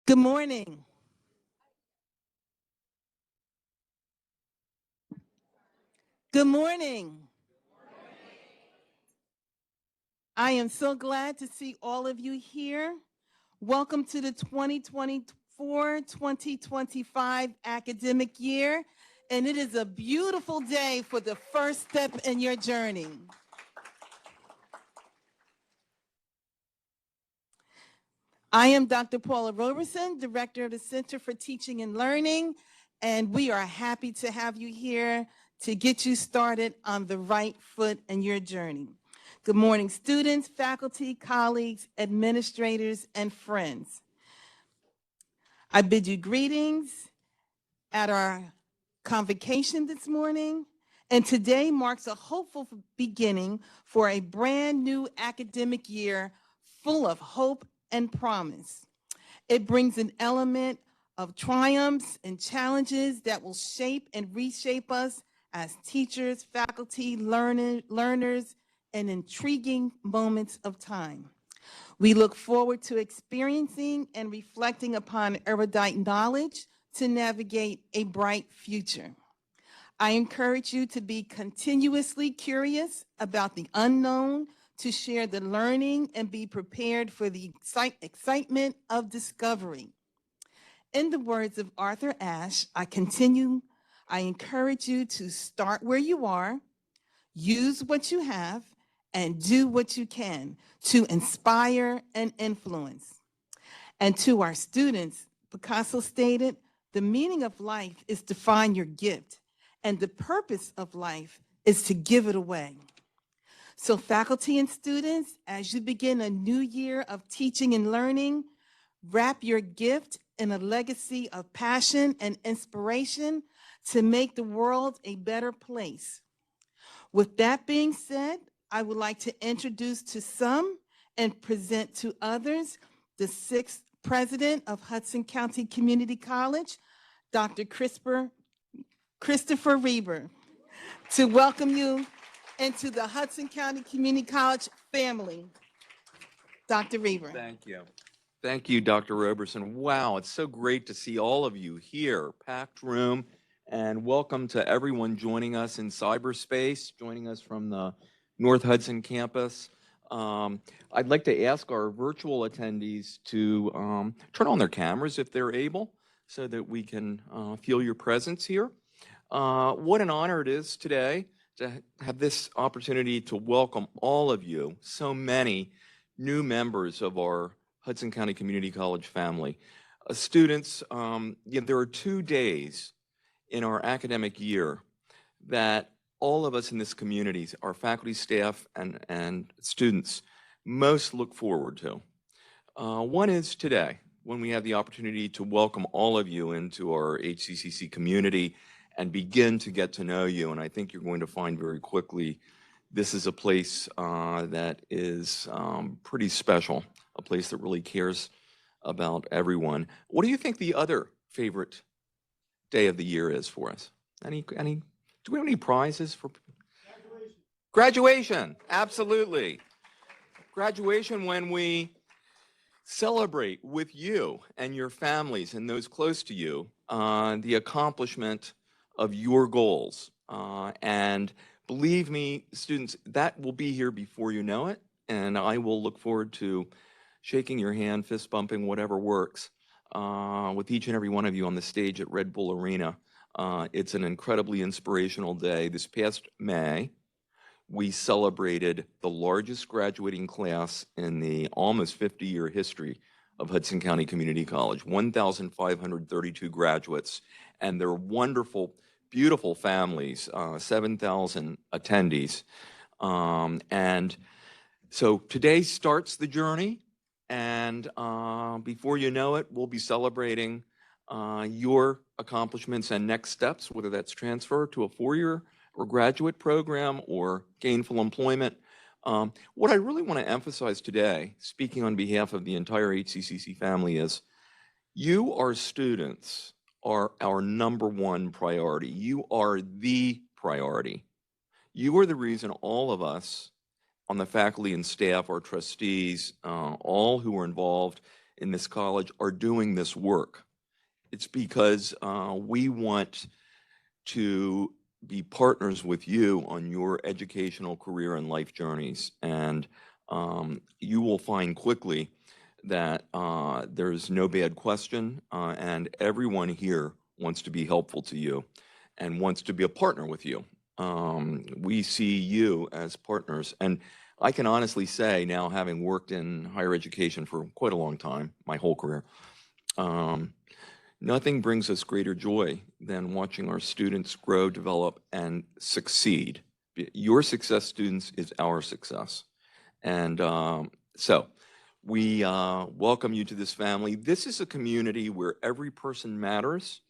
Good morning. Good morning. I am so glad to see all of you here. Welcome to the 2024-2025 academic year, and it is a beautiful day for the first step in your journey. I am Dr. Paula Roberson, Director of the Center for Teaching and Learning, and we are happy to have you here to get you started on the right foot in your journey. Good morning, students, faculty, colleagues, administrators, and friends. I bid you greetings at our convocation this morning, and today marks a hopeful beginning for a brand new academic year full of hope and promise. It brings an element of triumphs and challenges that will shape and reshape us as teachers, faculty, learners, and intriguing moments of time. We look forward to experiencing and reflecting upon erudite knowledge to navigate a bright future. I encourage you to be continuously curious about the unknown, to share the learning and be prepared for the excitement of discovery. In the words of Arthur Ashe, I encourage you to start where you are, use what you have, and do what you can to inspire and influence. And to our students, Picasso stated, the meaning of life is to find your gift, and the purpose of life is to give it away. So faculty and students, as you begin a new year of teaching and learning, wrap your gift in a legacy of passion and inspiration to make the world a better place. With that being said, I would like to introduce to some and present to others the 6th president of Hudson County Community College, Dr. Christopher Reber, to welcome you into the Hudson County Community College family. Dr. Reber. Thank you. Thank you, Dr. Roberson. Wow, it's so great to see all of you here, packed room, and welcome to everyone joining us in cyberspace, joining us from the North Hudson campus. I'd like to ask our virtual attendees to turn on their cameras if they're able, so that we can feel your presence here. What an honor it is today to have this opportunity to welcome all of you, so many new members of our Hudson County Community College family. Students, there are 2 days in our academic year that all of us in this community, our faculty, staff, and students, most look forward to. One is today, when we have the opportunity to welcome all of you into our HCCC community and begin to get to know you. And I think you're going to find very quickly this is a place that is pretty special, a place that really cares about everyone. What do you think the other favorite day of the year is for us? Do we have any prizes for? Graduation, absolutely. Graduation, when we celebrate with you and your families and those close to you the accomplishment of your goals. And believe me, students, that will be here before you know it. And I will look forward to shaking your hand, fist bumping, whatever works, with each and every one of you on the stage at Red Bull Arena. It's an incredibly inspirational day. This past May, we celebrated the largest graduating class in the almost 50-year history of Hudson County Community College, 1,532 graduates, and their wonderful, beautiful families, 7,000 attendees. And so today starts the journey. And before you know it, we'll be celebrating your accomplishments and next steps, whether that's transfer to a four-year or graduate program or gainful employment. What I really want to emphasize today, speaking on behalf of the entire HCCC family, is you, our students, are our number one priority. You are the priority. You are the reason all of us on the faculty and staff, our trustees, all who are involved in this college are doing this work. It's because we want to be partners with you on your educational career and life journeys. And you will find quickly that there's no bad question, and everyone here wants to be helpful to you and wants to be a partner with you. We see you as partners. And I can honestly say now, having worked in higher education for quite a long time, my whole career, nothing brings us greater joy than watching our students grow, develop, and succeed. Your success, students, is our success. And so we welcome you to this family. This is a community where every person matters.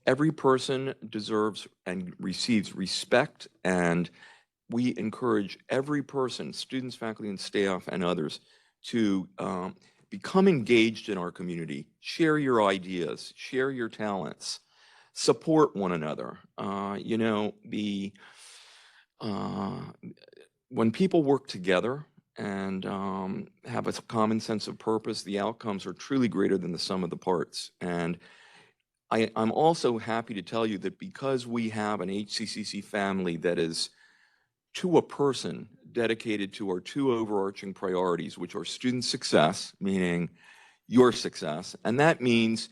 Every person deserves and receives respect, and we encourage every person, students, faculty, and staff, and others, to become engaged in our community, share your ideas, share your talents, support one another. You know, when people work together and have a common sense of purpose, the outcomes are truly greater than the sum of the parts. And I'm also happy to tell you that because we have an HCCC family that is, to a person, dedicated to our two overarching priorities, which are student success, meaning your success, and that means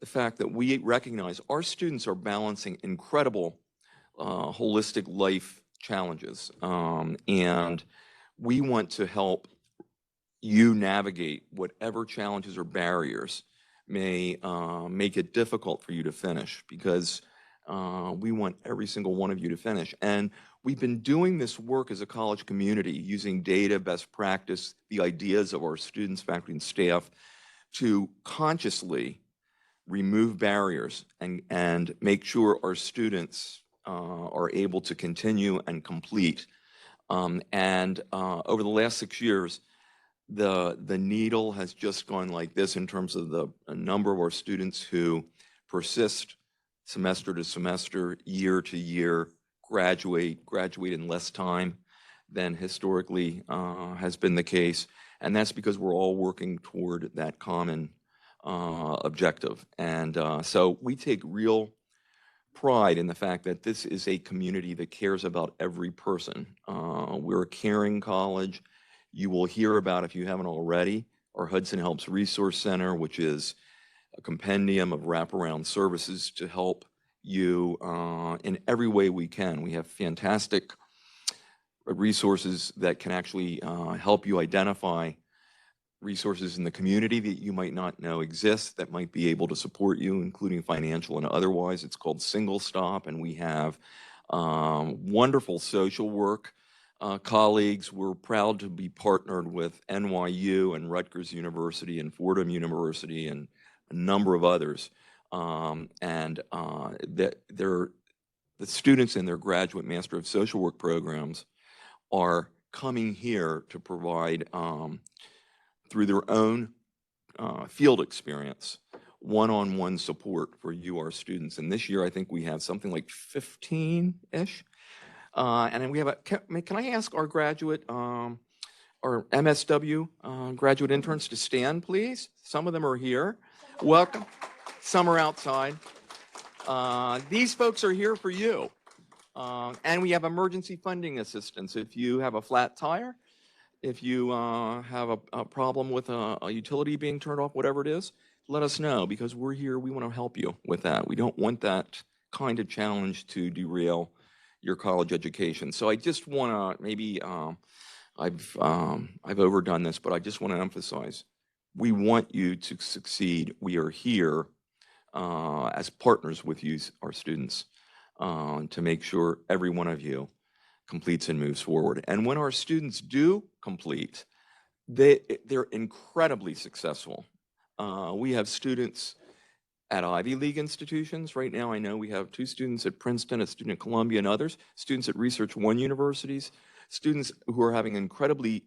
the fact that we recognize our students are balancing incredible holistic life challenges, and we want to help you navigate whatever challenges or barriers may make it difficult for you to finish, because we want every single one of you to finish. And we've been doing this work as a college community using data, best practice, the ideas of our students, faculty, and staff to consciously remove barriers and make sure our students are able to continue and complete. And over the last 6 years, the needle has just gone like this in terms of the number of our students who persist semester to semester, year to year, graduate in less time than historically has been the case. And that's because we're all working toward that common objective. And so we take real pride in the fact that this is a community that cares about every person. We're a caring college. You will hear about, if you haven't already, our Hudson Helps Resource Center, which is a compendium of wraparound services to help you in every way we can. We have fantastic resources that can actually help you identify resources in the community that you might not know exist that might be able to support you, including financial and otherwise. It's called Single Stop, and we have wonderful social work colleagues. We're proud to be partnered with NYU and Rutgers University and Fordham University and a number of others. The students in their graduate Master of Social Work programs are coming here to provide, through their own field experience, one-on-one support for you, our students. And this year, I think we have something like 15-ish. And then we have can I ask our graduate, our MSW graduate interns to stand, please? Some of them are here. Welcome. Some are outside. These folks are here for you. And we have emergency funding assistance. If you have a flat tire, if you have a problem with a utility being turned off, whatever it is, let us know, because we're here. We want to help you with that. We don't want that kind of challenge to derail your college education. So I just want to, maybe I've overdone this, but I just want to emphasize, we want you to succeed. We are here as partners with you, our students, to make sure every one of you completes and moves forward. And when our students do complete, they're incredibly successful. We have students at Ivy League institutions. Right now, I know we have 2 students at Princeton, a student at Columbia, and others, students at Research One universities, students who are having incredibly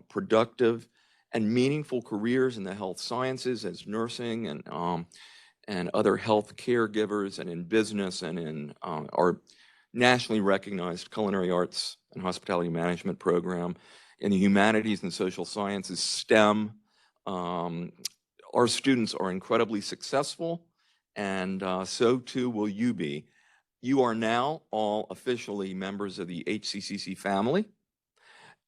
productive and meaningful careers in the health sciences as nursing and other health caregivers and in business and in our nationally recognized culinary arts and hospitality management program, in the humanities and social sciences, STEM. Our students are incredibly successful, and so too will you be. You are now all officially members of the HCCC family,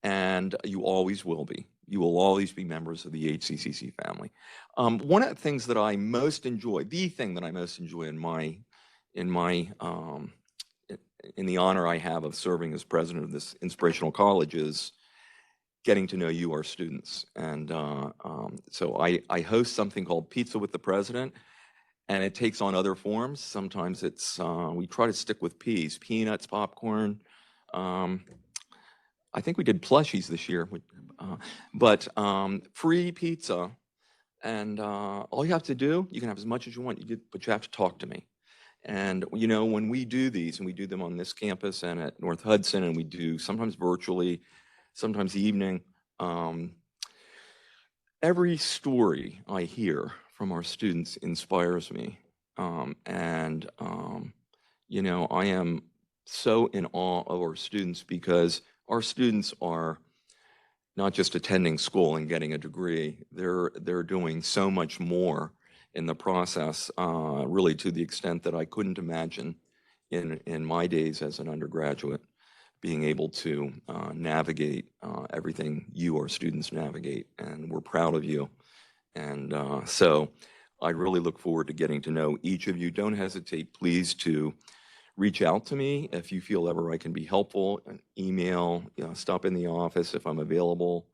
and you always will be. You will always be members of the HCCC family. One of the things that I most enjoy, the thing that I most enjoy in the honor I have of serving as president of this inspirational college is getting to know you, our students. And so I host something called Pizza with the President, and it takes on other forms. Sometimes it's, we try to stick with P's, peanuts, popcorn. I think we did plushies this year, but free pizza. And all you have to do, you can have as much as you want, but you have to talk to me. And, you know, when we do these, and we do them on this campus and at North Hudson, and we do sometimes virtually, sometimes evening, every story I hear from our students inspires me. You know, I am so in awe of our students because our students are not just attending school and getting a degree, they're doing so much more in the process, really to the extent that I couldn't imagine in my days as an undergraduate, being able to navigate everything you, our students, navigate, and we're proud of you. And so I really look forward to getting to know each of you. Don't hesitate, please, to reach out to me if you feel ever I can be helpful. An email, you know, stop in the office if I'm available.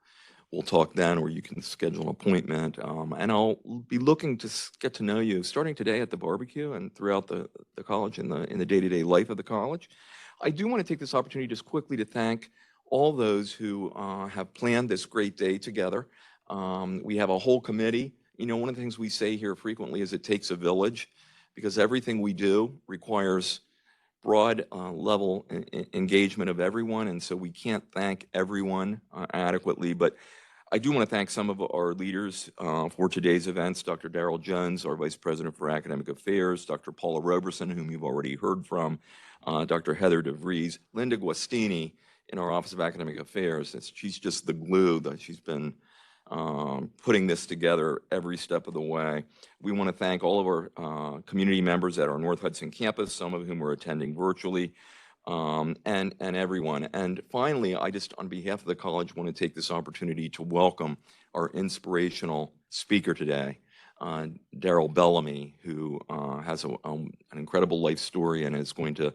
We'll talk then, or you can schedule an appointment. And I'll be looking to get to know you starting today at the barbecue and throughout the college in the day-to-day life of the college. I do want to take this opportunity just quickly to thank all those who have planned this great day together. We have a whole committee. You know, one of the things we say here frequently is it takes a village, because everything we do requires broad level engagement of everyone, and so we can't thank everyone adequately. But I do want to thank some of our leaders for today's events: Dr. Darrell Jones, our Vice President for Academic Affairs; Dr. Paula Roberson, whom you've already heard from; Dr. Heather DeVries; Linda Guastini in our Office of Academic Affairs. She's just the glue that she's been putting this together every step of the way. We want to thank all of our community members at our North Hudson campus, some of whom are attending virtually, and everyone. And finally, I just, on behalf of the college, want to take this opportunity to welcome our inspirational speaker today, Daryl Bellamy, who has an incredible life story and is going to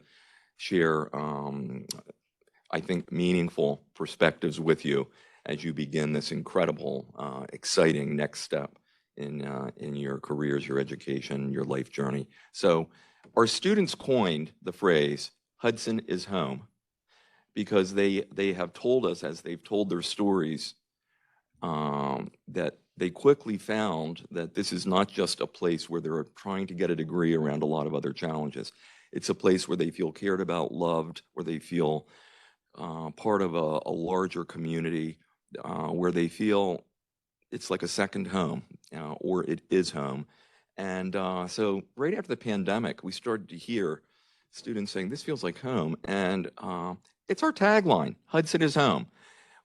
share, I think, meaningful perspectives with you as you begin this incredible, exciting next step in your careers, your education, your life journey. So our students coined the phrase, Hudson is home, because they have told us, as they've told their stories, that they quickly found that this is not just a place where they're trying to get a degree around a lot of other challenges. It's a place where they feel cared about, loved, where they feel part of a larger community, where they feel it's like a second home, or it is home. And so right after the pandemic, we started to hear students saying, this feels like home. And it's our tagline, Hudson is home.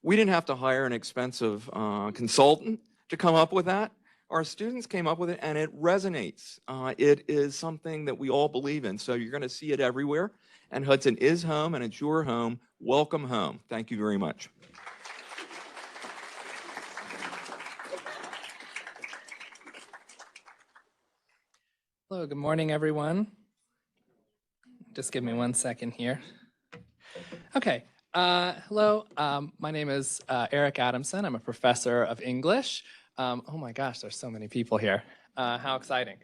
We didn't have to hire an expensive consultant to come up with that. Our students came up with it, and it resonates. It is something that we all believe in. So you're going to see it everywhere. And Hudson is home, and it's your home. Welcome home. Thank you very much. Hello, good morning, everyone. Just give me 1 second here. Okay, hello, my name is Eric Adamson. I'm a professor of English. Oh my gosh, there's so many people here. How exciting.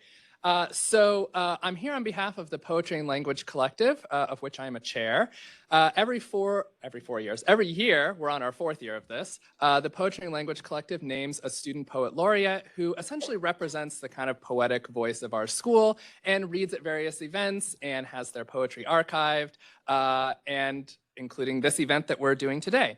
I'm here on behalf of the Poetry and Language Collective, of which I am a chair. Every year, we're on our 4th year of this, the Poetry and Language Collective names a student poet laureate who essentially represents the kind of poetic voice of our school and reads at various events and has their poetry archived, and including this event that we're doing today.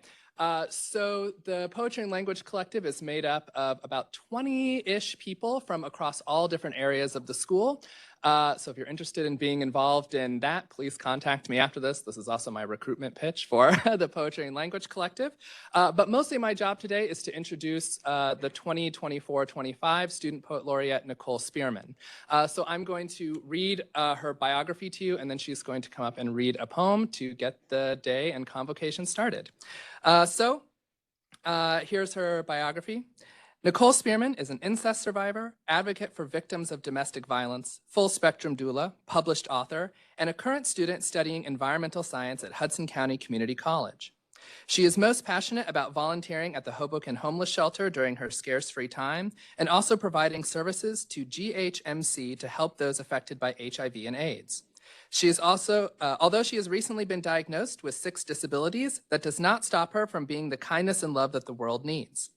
So the Poetry and Language Collective is made up of about 20-ish people from across all different areas of the school. So if you're interested in being involved in that, please contact me after this. This is also my recruitment pitch for the Poetry and Language Collective. But mostly my job today is to introduce the 2024-25 Student Poet Laureate, Nicole Spearman. So I'm going to read her biography to you, and then she's going to come up and read a poem to get the day and convocation started. Here's her biography. Nicole Spearman is an incest survivor, advocate for victims of domestic violence, full-spectrum doula, published author, and a current student studying environmental science at Hudson County Community College. She is most passionate about volunteering at the Hoboken Homeless Shelter during her scarce free time, and also providing services to GHMC to help those affected by HIV and AIDS. She is also, although she has recently been diagnosed with 6 disabilities, that does not stop her from being the kindness and love that the world needs.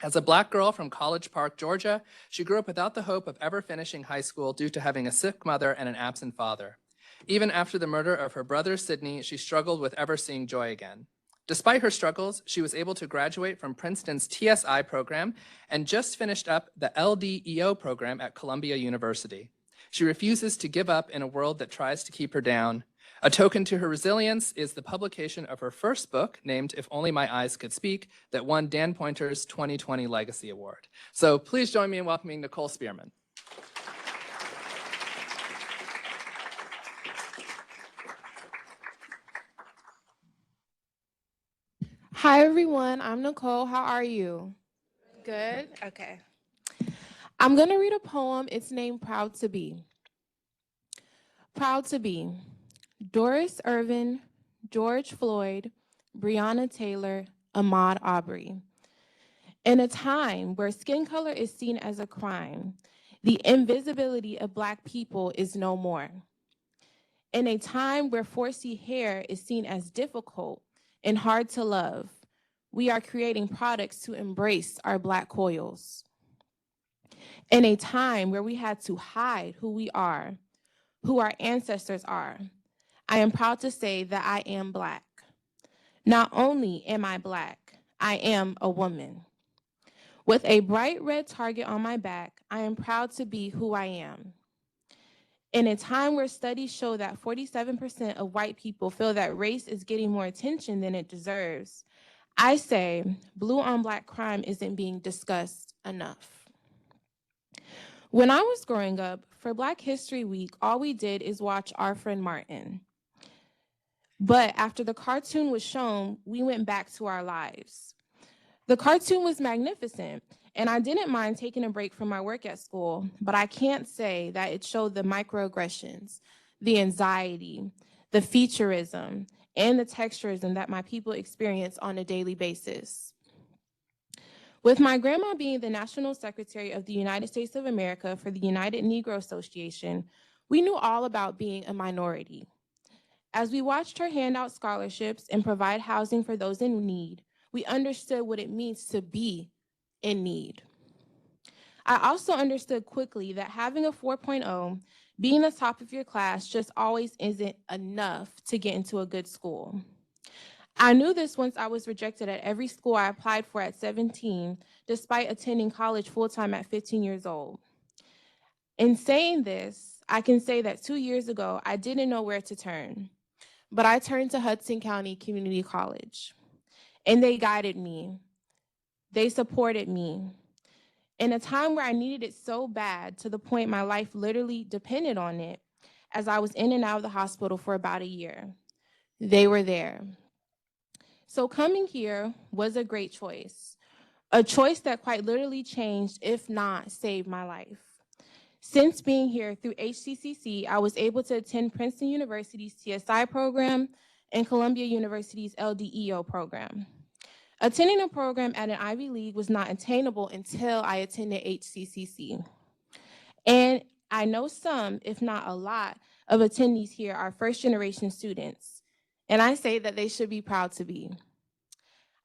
As a Black girl from College Park, Georgia, she grew up without the hope of ever finishing high school due to having a sick mother and an absent father. Even after the murder of her brother, Sydney, she struggled with ever seeing joy again. Despite her struggles, she was able to graduate from Princeton's TSI program and just finished up the LDEO program at Columbia University. She refuses to give up in a world that tries to keep her down. A token to her resilience is the publication of her first book, named If Only My Eyes Could Speak, that won Dan Poynter's 2020 Legacy Award. So please join me in welcoming Nicole Spearman. Hi, everyone. I'm Nicole. How are you? Good? Okay. I'm going to read a poem. It's named Proud to Be. Proud to be. Doris Irvin, George Floyd, Breonna Taylor, Ahmaud Arbery. In a time where skin color is seen as a crime, the invisibility of Black people is no more. In a time where 4C hair is seen as difficult and hard to love, we are creating products to embrace our Black coils. In a time where we had to hide who we are, who our ancestors are, I am proud to say that I am Black. Not only am I Black, I am a woman. With a bright red target on my back, I am proud to be who I am. In a time where studies show that 47% of white people feel that race is getting more attention than it deserves, I say blue on Black crime isn't being discussed enough. When I was growing up, for Black History Week, all we did is watch Our Friend Martin. But after the cartoon was shown, we went back to our lives. The cartoon was magnificent, and I didn't mind taking a break from my work at school, but I can't say that it showed the microaggressions, the anxiety, the featureism, and the texturism that my people experience on a daily basis. With my grandma being the National Secretary of the United States of America for the United Negro Association, we knew all about being a minority. As we watched her hand out scholarships and provide housing for those in need, we understood what it means to be in need. I also understood quickly that having a 4.0, being the top of your class, just always isn't enough to get into a good school. I knew this once I was rejected at every school I applied for at 17, despite attending college full-time at 15 years old. In saying this, I can say that 2 years ago, I didn't know where to turn, but I turned to Hudson County Community College, and they guided me. They supported me. In a time where I needed it so bad to the point my life literally depended on it, as I was in and out of the hospital for about a year, they were there. So coming here was a great choice, a choice that quite literally changed, if not saved my life. Since being here through HCCC, I was able to attend Princeton University's TSI program and Columbia University's LDEO program. Attending a program at an Ivy League was not attainable until I attended HCCC. And I know some, if not a lot, of attendees here are first-generation students, and I say that they should be proud to be.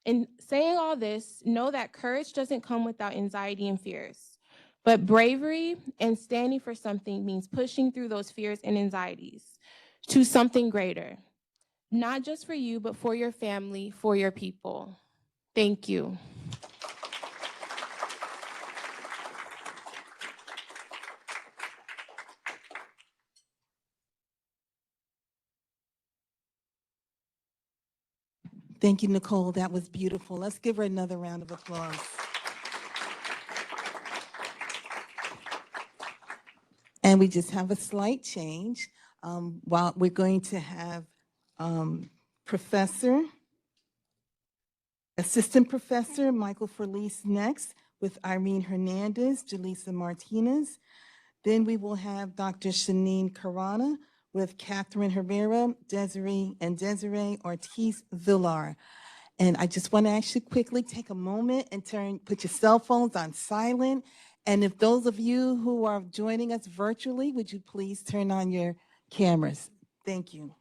In saying all this, know that courage doesn't come without anxiety and fears, but bravery and standing for something means pushing through those fears and anxieties to something greater, not just for you, but for your family, for your people. Thank you. Thank you, Nicole. That was beautiful. Let's give her another round of applause. And we just have a slight change. While we're going to have Assistant Professor Michael Felice next with Irene Hernandez, Jaleesa Martinez. Then we will have Dr. Shanine Karana with Catherine Herrera, Desiree Ortiz Villar. And I just want to actually quickly take a moment and put your cell phones on silent. And if those of you who are joining us virtually, would you please turn on your cameras? Thank you.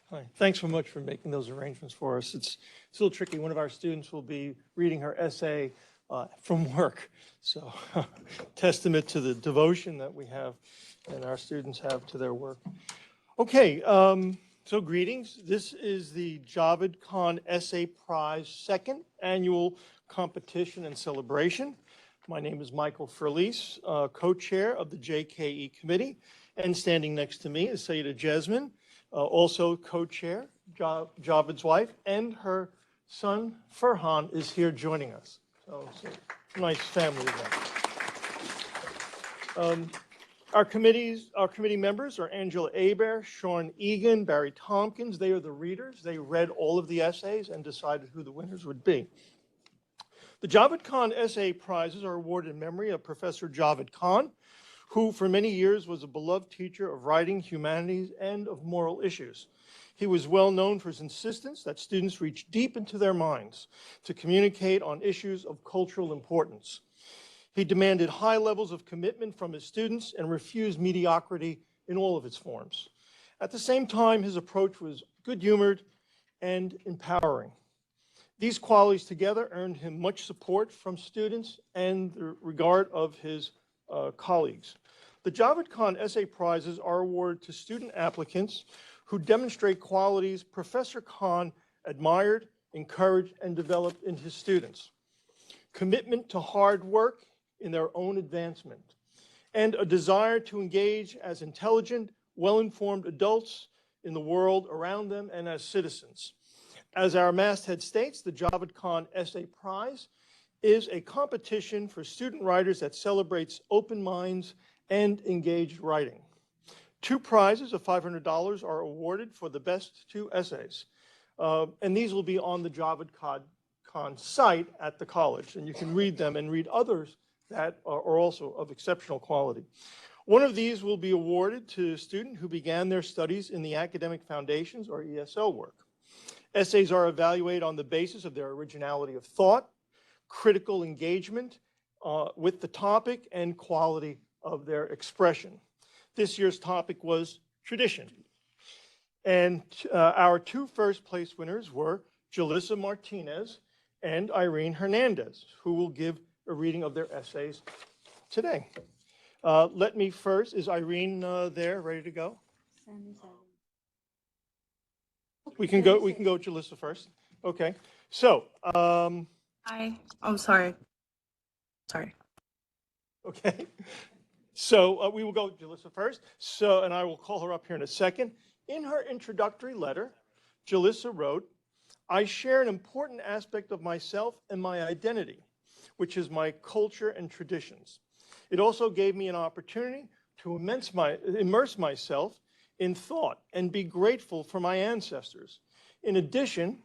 Hi, thanks so much for making those arrangements for us. It's a little tricky. One of our students will be reading her essay from work. So testament to the devotion that we have and our students have to their work. Okay, so greetings. This is the Javed Khan Essay Prize second annual competition and celebration. My name is Michael Felice, co-chair of the JKE committee, and standing next to me is Sayyidah Jasmine, also co-chair, Javed's wife, and her son Farhan is here joining us. So it's a nice family event. Our committee members are Angela Aber, Sean Egan, Barry Tompkins. They are the readers. They read all of the essays and decided who the winners would be. The Javed Khan Essay Prizes are awarded in memory of Professor Javed Khan, who for many years was a beloved teacher of writing, humanities, and of moral issues. He was well known for his insistence that students reach deep into their minds to communicate on issues of cultural importance. He demanded high levels of commitment from his students and refused mediocrity in all of its forms. At the same time, his approach was good-humored and empowering. These qualities together earned him much support from students and the regard of his colleagues. The Javed Khan Essay Prizes are awarded to student applicants who demonstrate qualities Professor Khan admired, encouraged, and developed in his students. Commitment to hard work in their own advancement, and a desire to engage as intelligent, well-informed adults in the world around them and as citizens. As our masthead states, the Javed Khan Essay Prize is a competition for student writers that celebrates open minds and engaged writing. 2 prizes of $500 are awarded for the best 2 essays. And these will be on the Javed Khan site at the college. And you can read them and read others that are also of exceptional quality. One of these will be awarded to a student who began their studies in the Academic Foundations or ESL work. Essays are evaluated on the basis of their originality of thought, critical engagement with the topic, and quality of their expression. This year's topic was tradition. And our 2 first place winners were Jaleesa Martinez and Irene Hernandez, who will give a reading of their essays today. Let me first, is Irene there, ready to go? We can go Jaleesa first. Okay. So, I'm sorry. Sorry. okay. So we will go Jaleesa first. So, and I will call her up here in a second. In her introductory letter, Jaleesa wrote, "I share an important aspect of myself and my identity, which is my culture and traditions. It also gave me an opportunity to immerse myself in thought and be grateful for my ancestors. In addition,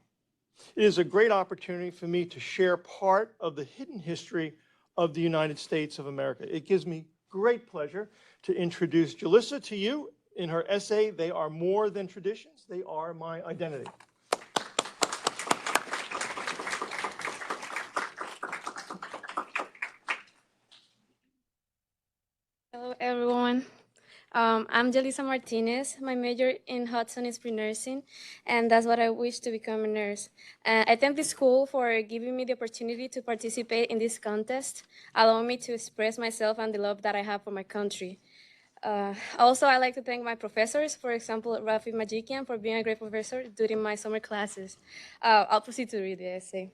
it is a great opportunity for me to share part of the hidden history of the United States of America." It gives me great pleasure to introduce Jaleesa to you. In her essay, "They Are More Than Traditions, They Are My Identity." I'm Jelisa Martinez. My major in Hudson is pre-nursing, and that's what I wish to become a nurse. I thank the school for giving me the opportunity to participate in this contest, allowing me to express myself and the love that I have for my country. Also, I like to thank my professors, for example, Rafi Majikian, for being a great professor during my summer classes. I'll proceed to read the essay.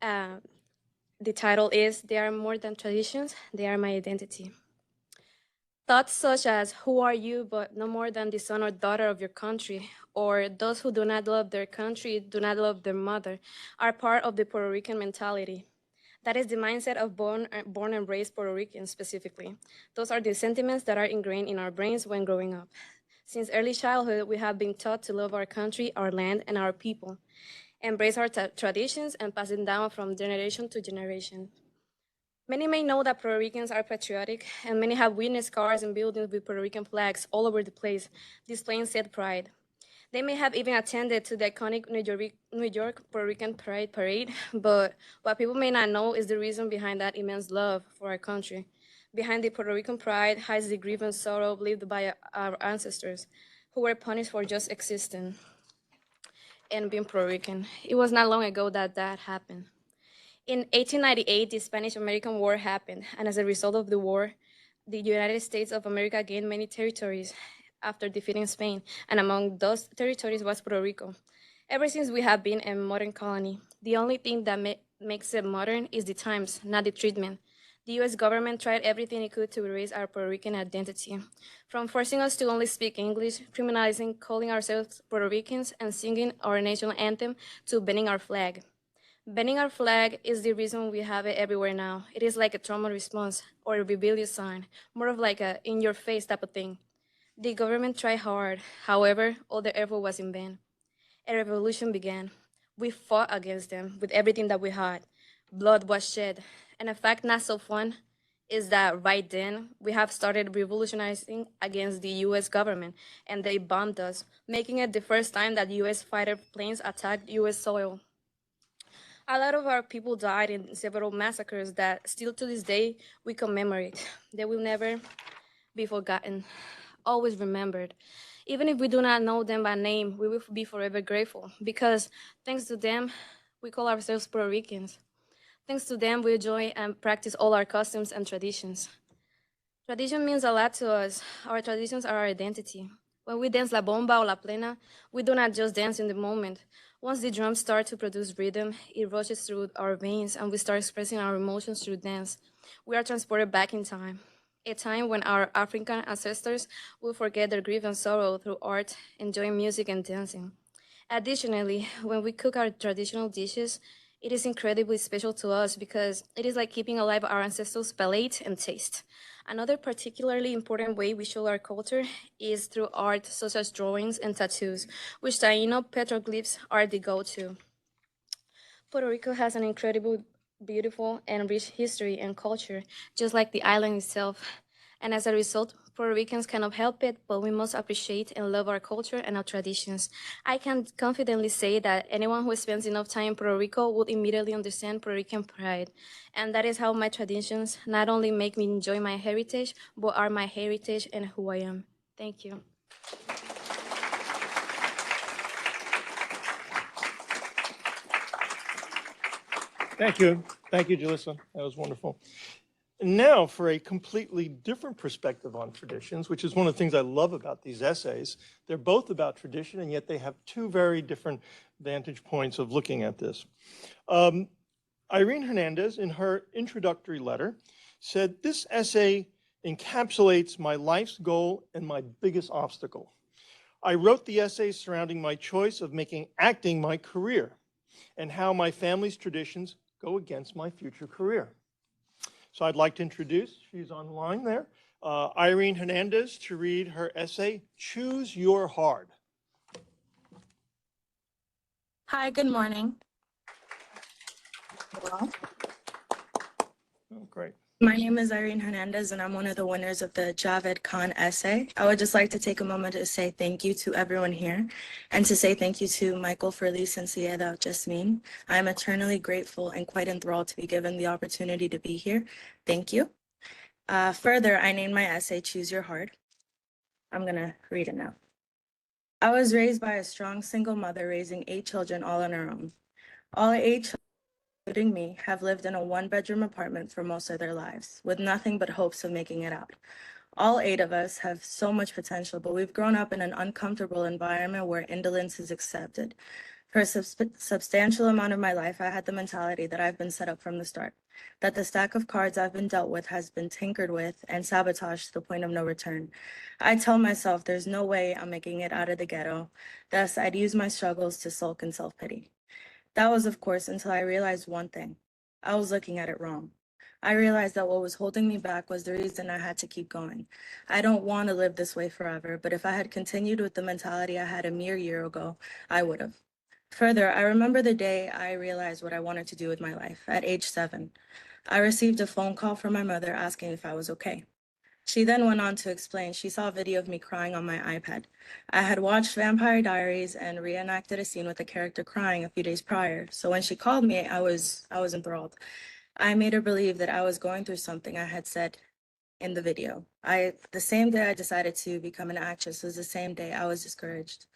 The title is They Are More Than Traditions, They Are My Identity. Thoughts such as, who are you but no more than the son or daughter of your country, or those who do not love their country do not love their mother, are part of the Puerto Rican mentality. That is the mindset of born and raised Puerto Ricans specifically. Those are the sentiments that are ingrained in our brains when growing up. Since early childhood, we have been taught to love our country, our land, and our people, embrace our traditions, and pass them down from generation to generation. Many may know that Puerto Ricans are patriotic, and many have witnessed cars and buildings with Puerto Rican flags all over the place, displaying said pride. They may have even attended to the iconic New York Puerto Rican Pride Parade, but what people may not know is the reason behind that immense love for our country. Behind the Puerto Rican pride hides the grief and sorrow lived by our ancestors, who were punished for just existing and being Puerto Rican. It was not long ago that that happened. In 1898, the Spanish-American War happened, and as a result of the war, the United States of America gained many territories after defeating Spain, and among those territories was Puerto Rico. Ever since, we have been a modern colony. The only thing that makes it modern is the times, not the treatment. The U.S. government tried everything it could to erase our Puerto Rican identity, from forcing us to only speak English, criminalizing calling ourselves Puerto Ricans, and singing our national anthem, to banning our flag. Banning our flag is the reason we have it everywhere now. It is like a trauma response or a rebellious sign, more of like a in-your-face type of thing. The government tried hard. However, all their effort was in vain. A revolution began. We fought against them with everything that we had. Blood was shed. And a fact not so fun is that right then, we have started revolutionizing against the U.S. government, and they bombed us, making it the first time that U.S. fighter planes attacked U.S. soil. A lot of our people died in several massacres that still to this day we commemorate. They will never be forgotten, always remembered. Even if we do not know them by name, we will be forever grateful because thanks to them, we call ourselves Puerto Ricans. Thanks to them, we enjoy and practice all our customs and traditions. Tradition means a lot to us. Our traditions are our identity. When we dance La Bomba or La Plena, we do not just dance in the moment. Once the drums start to produce rhythm, it rushes through our veins and we start expressing our emotions through dance. We are transported back in time, a time when our African ancestors will forget their grief and sorrow through art, enjoying music and dancing. Additionally, when we cook our traditional dishes, it is incredibly special to us because it is like keeping alive our ancestors' palate and taste. Another particularly important way we show our culture is through art such as drawings and tattoos, which Taino petroglyphs are the go-to. Puerto Rico has an incredible, beautiful, and rich history and culture, just like the island itself. And as a result, Puerto Ricans cannot help it, but we must appreciate and love our culture and our traditions. I can confidently say that anyone who spends enough time in Puerto Rico would immediately understand Puerto Rican pride. And that is how my traditions not only make me enjoy my heritage, but are my heritage and who I am. Thank you. Thank you. Thank you, Jalissa. That was wonderful. And now for a completely different perspective on traditions, which is one of the things I love about these essays. They're both about tradition, and yet they have two very different vantage points of looking at this. Irene Hernandez, in her introductory letter, said, "This essay encapsulates my life's goal and my biggest obstacle. I wrote the essay surrounding my choice of making acting my career and how my family's traditions go against my future career." So I'd like to introduce, she's online there, Irene Hernandez to read her essay, Choose Your Hard. Hi, good morning. Hello. Oh, great. My name is Irene Hernandez, and I'm one of the winners of the Javed Khan essay. I would just like to take a moment to say thank you to everyone here and to say thank you to Michael Furlise and Sieda Jasmine. I am eternally grateful and quite enthralled to be given the opportunity to be here. Thank you. Further, I named my essay Choose Your Heart. I'm gonna read it now. I was raised by a strong single mother raising 8 children all on her own. All 8 children, including me, have lived in a 1-bedroom apartment for most of their lives, with nothing but hopes of making it out. All 8 of us have so much potential, but we've grown up in an uncomfortable environment where indolence is accepted. For a substantial amount of my life, I had the mentality that I've been set up from the start, that the stack of cards I've been dealt with has been tinkered with and sabotaged to the point of no return. I tell myself there's no way I'm making it out of the ghetto. Thus, I'd use my struggles to sulk in self-pity. That was, of course, until I realized one thing. I was looking at it wrong. I realized that what was holding me back was the reason I had to keep going. I don't want to live this way forever, but if I had continued with the mentality I had a mere year ago, I would have. Further, I remember the day I realized what I wanted to do with my life, at age 7. I received a phone call from my mother asking if I was okay. She then went on to explain she saw a video of me crying on my iPad. I had watched Vampire Diaries and reenacted a scene with a character crying a few days prior, so when she called me, I was enthralled. I made her believe that I was going through something I had said in the video. The same day I decided to become an actress was the same day I was discouraged.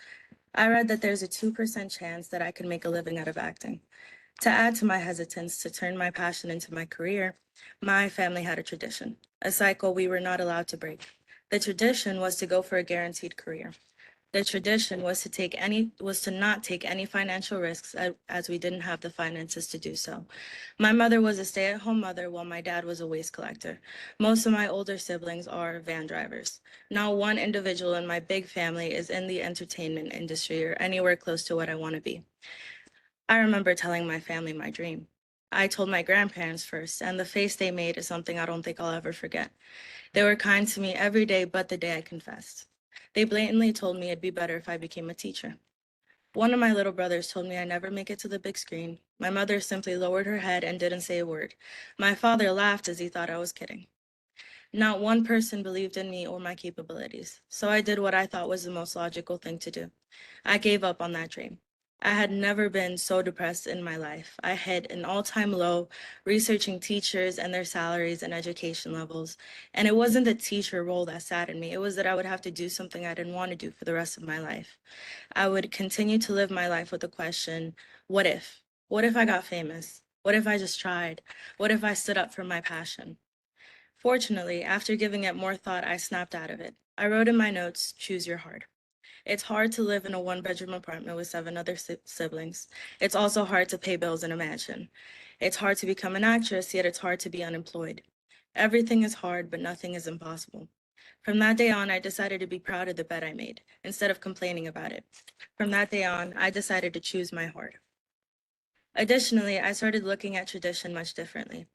I read that there's a 2% chance that I could make a living out of acting. To add to my hesitance to turn my passion into my career, my family had a tradition, a cycle we were not allowed to break. The tradition was to go for a guaranteed career. The tradition was to not take any financial risks as we didn't have the finances to do so. My mother was a stay-at-home mother while my dad was a waste collector. Most of my older siblings are van drivers. Not one individual in my big family is in the entertainment industry or anywhere close to what I want to be. I remember telling my family my dream. I told my grandparents first, and the face they made is something I don't think I'll ever forget. They were kind to me every day but the day I confessed. They blatantly told me it'd be better if I became a teacher. One of my little brothers told me I'd never make it to the big screen. My mother simply lowered her head and didn't say a word. My father laughed as he thought I was kidding. Not one person believed in me or my capabilities, so I did what I thought was the most logical thing to do. I gave up on that dream. I had never been so depressed in my life. I hit an all-time low researching teachers and their salaries and education levels. And it wasn't the teacher role that saddened me. It was that I would have to do something I didn't want to do for the rest of my life. I would continue to live my life with the question, what if? What if I got famous? What if I just tried? What if I stood up for my passion? Fortunately, after giving it more thought, I snapped out of it. I wrote in my notes, choose your heart. It's hard to live in a 1-bedroom apartment with 7 other siblings. It's also hard to pay bills in a mansion. It's hard to become an actress, yet it's hard to be unemployed. Everything is hard, but nothing is impossible. From that day on, I decided to be proud of the bet I made, instead of complaining about it. From that day on, I decided to choose my heart. Additionally, I started looking at tradition much differently.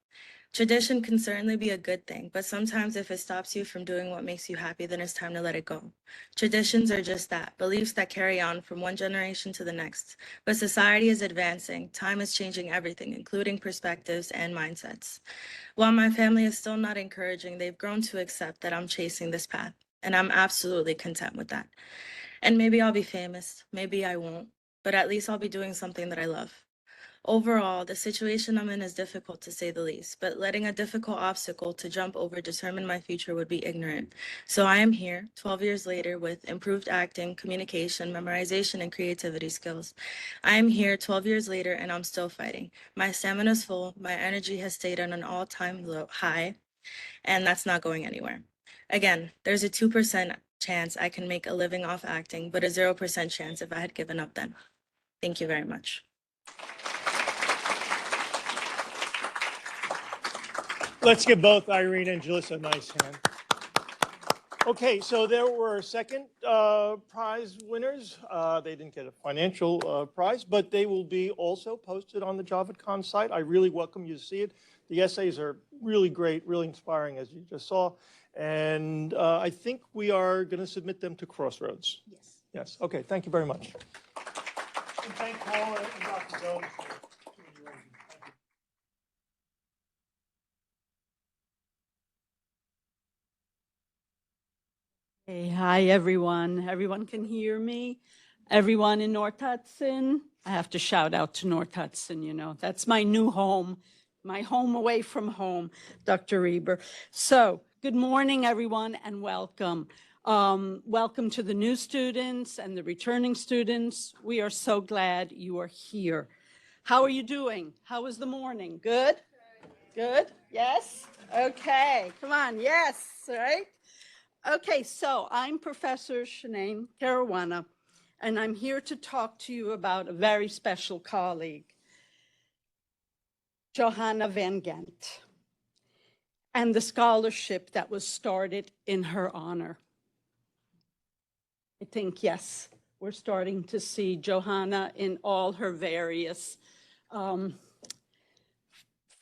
Tradition can certainly be a good thing, but sometimes if it stops you from doing what makes you happy, then it's time to let it go. Traditions are just that, beliefs that carry on from one generation to the next. But society is advancing, time is changing everything, including perspectives and mindsets. While my family is still not encouraging, they've grown to accept that I'm chasing this path, and I'm absolutely content with that. And maybe I'll be famous, maybe I won't, but at least I'll be doing something that I love. Overall, the situation I'm in is difficult to say the least, but letting a difficult obstacle to jump over determine my future would be ignorant. So I am here, 12 years later, with improved acting, communication, memorization, and creativity skills. I am here 12 years later, and I'm still fighting. My stamina's full, my energy has stayed on an all-time high, and that's not going anywhere. Again, there's a 2% chance I can make a living off acting, but a 0% chance if I had given up then. Thank you very much. Let's give both Irene and Jalissa a nice hand. Okay, so there were second prize winners. They didn't get a financial prize, but they will be also posted on the JavaCon site. I really welcome you to see it. The essays are really great, really inspiring, as you just saw. And I think we are going to submit them to Crossroads. Yes. Yes, okay, thank you very much. And thank Paula and Dr. Jones for doing the arrangement. Thank you. Hey, hi, everyone. Everyone can hear me? Everyone in North Hudson? I have to shout out to North Hudson, you know. That's my new home, my home away from home, Dr. Reber. So Good morning, everyone, and welcome. Welcome to the new students and the returning students. We are so glad you are here. How are you doing? How was the morning? Good? Good? Yes? Okay, come on, yes, all right? Okay, so I'm Professor Shanae Caruana, and I'm here to talk to you about a very special colleague, Johanna Van Gent, and the scholarship that was started in her honor. I think, yes, we're starting to see Johanna in all her various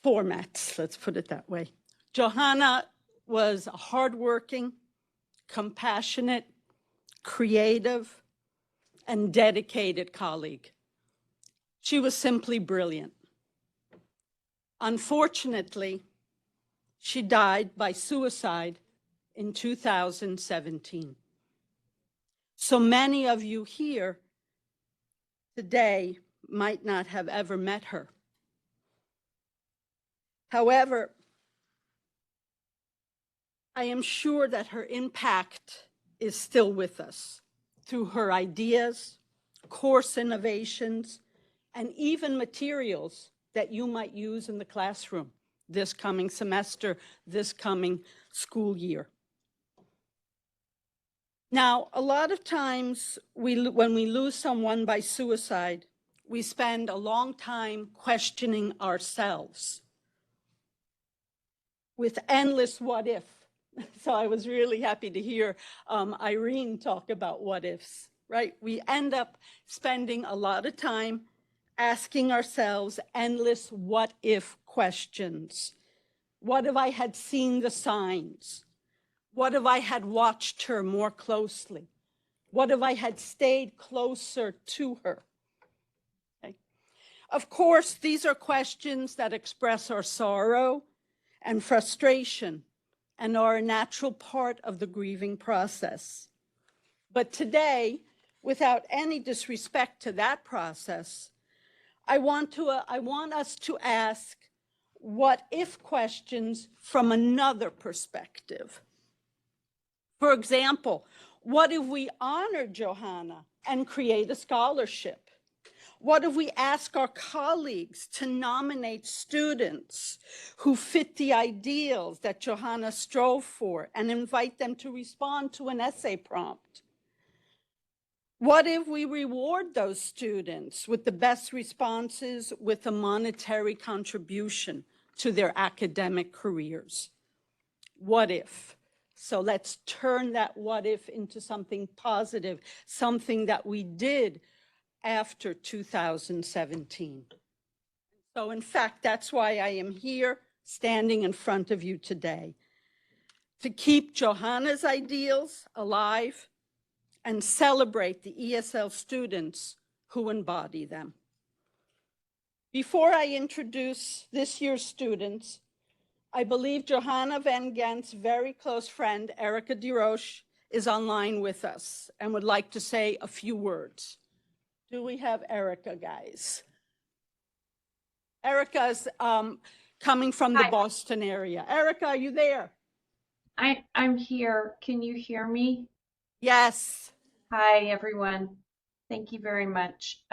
formats, let's put it that way. Johanna was a hardworking, compassionate, creative, and dedicated colleague. She was simply brilliant. Unfortunately, she died by suicide in 2017. So many of you here today might not have ever met her. However, I am sure that her impact is still with us through her ideas, course innovations, and even materials that you might use in the classroom this coming semester, this coming school year. Now, a lot of times when we lose someone by suicide, we spend a long time questioning ourselves with endless what if. So I was really happy to hear Irene talk about what ifs, right? We end up spending a lot of time asking ourselves endless what if questions. What if I had seen the signs? What if I had watched her more closely? What if I had stayed closer to her? Okay. Of course, these are questions that express our sorrow and frustration and are a natural part of the grieving process. But today, without any disrespect to that process, I want us to ask what if questions from another perspective. For example, what if we honor Johanna and create a scholarship? What if we ask our colleagues to nominate students who fit the ideals that Johanna strove for and invite them to respond to an essay prompt? What if we reward those students with the best responses with a monetary contribution to their academic careers? What if? So let's turn that what if into something positive, something that we did after 2017. So in fact, that's why I am here standing in front of you today, to keep Johanna's ideals alive and celebrate the ESL students who embody them. Before I introduce this year's students, I believe Johanna Van Gent's very close friend, Erica DeRoche, is online with us and would like to say a few words. Do we have Erica, guys? Erica's coming from the Hi. Boston area. Erica, are you there? I'm here. Can you hear me? Yes. Hi, everyone. Thank you very much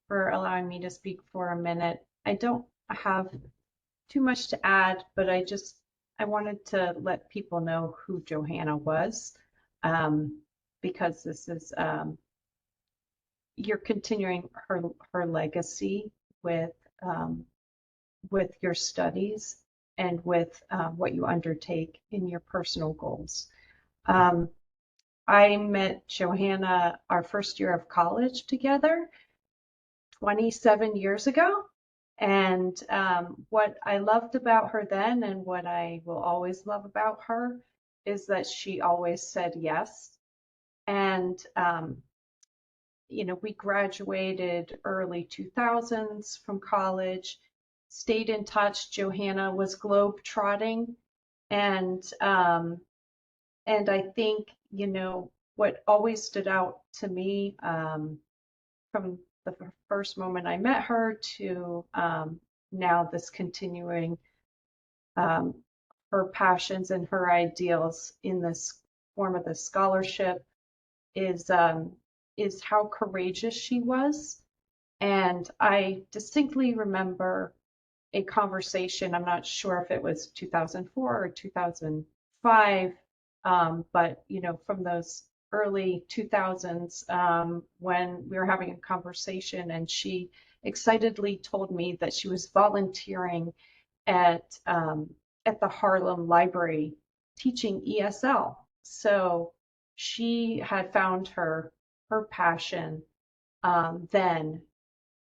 for allowing me to speak for a minute. I don't have too much to add, but I wanted to let people know who Johanna was, because this is you're continuing her legacy with your studies and with what you undertake in your personal goals. I met Johanna our first year of college together 27 years ago. And what I loved about her then and what I will always love about her is that she always said yes. And, you know, we graduated early 2000s from college, stayed in touch. Johanna was globe-trotting. And I think, you know, what always stood out to me from the first moment I met her to now this continuing her passions and her ideals in this form of the scholarship is how courageous she was. And I distinctly remember a conversation, I'm not sure if it was 2004 or 2005, but from those early 2000s, when we were having a conversation, and she excitedly told me that she was volunteering at the Harlem Library teaching ESL. So she had found her passion then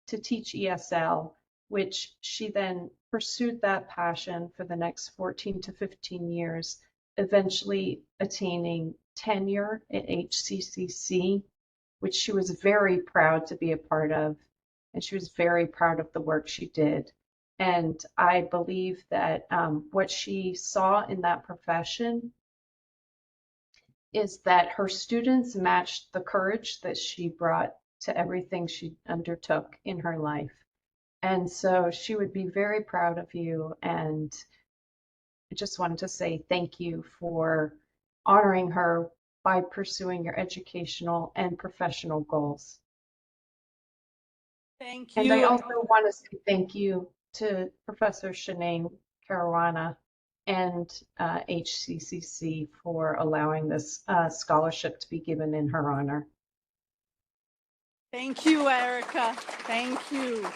to teach ESL, which she then pursued that passion for the next 14 to 15 years, eventually attaining tenure at HCCC, which she was very proud to be a part of. And she was very proud of the work she did. And I believe that what she saw in that profession is that her students matched the courage that she brought to everything she undertook in her life. And so she would be very proud of you. And I just wanted to say thank you for honoring her by pursuing your educational and professional goals. Thank And I you. also want to say thank you to Professor Shanae Caruana and HCCC for allowing this scholarship to be given in her honor. Thank you, Erica. Thank you.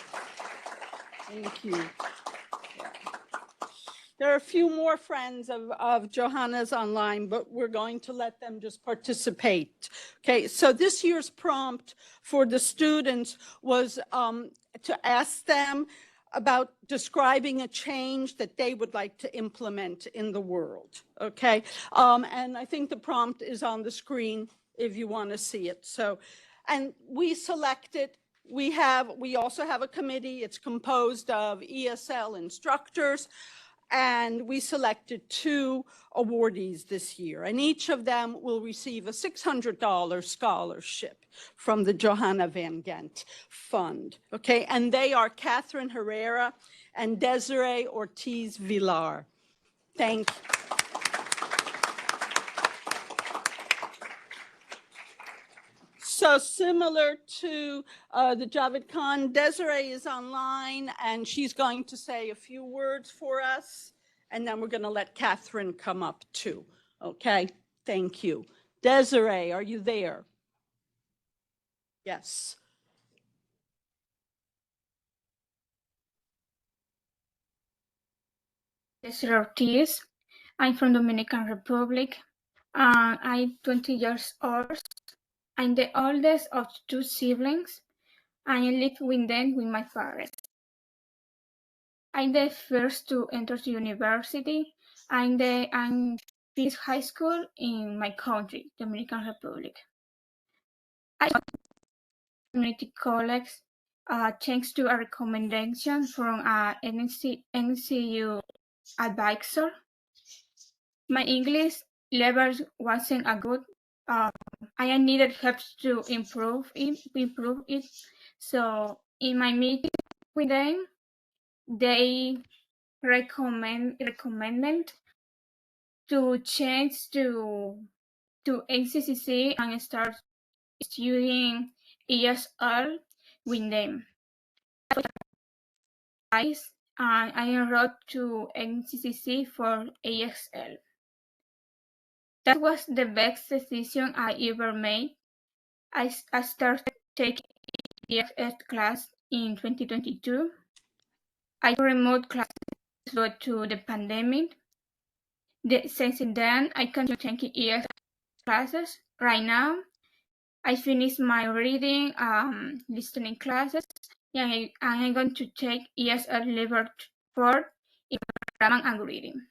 Thank you. There are a few more friends of Johanna's online, but we're going to let them just participate. Okay, so this year's prompt for the students was to ask them about describing a change that they would like to implement in the world, okay? And I think the prompt is on the screen if you want to see it. So, and we selected, we also have a committee. It's composed of ESL instructors, and we selected 2 awardees this year, and each of them will receive a $600 scholarship from the Johanna Van Gent Fund, okay? And they are Catherine Herrera and Desiree Ortiz Villar. Thank you. So similar to the Javed Khan, Desiree is online, and she's going to say a few words for us, and then we're going to let Catherine come up too. Okay, thank you. Desiree, are you there? Yes. Desiree Ortiz. I'm from Dominican Republic. I'm 20 years old. I'm the oldest of 2 siblings. I live with them with my parents. I'm the first to enter the university. I'm finished high school in my country, Dominican Republic. I community college thanks to a recommendation from an NCU advisor. My English level wasn't a good. I needed help to improve it. So in my meeting with them, they recommended to change to NCCC and start studying ESL with them. I enrolled to NCCC for ESL. That was the best decision I ever made. I started taking ESL class in 2022. I remote classes due to the pandemic. Since then, I continue taking ESL classes. Right now, I finished my reading, listening classes, and I'm going to take ESL level 4 in grammar and reading.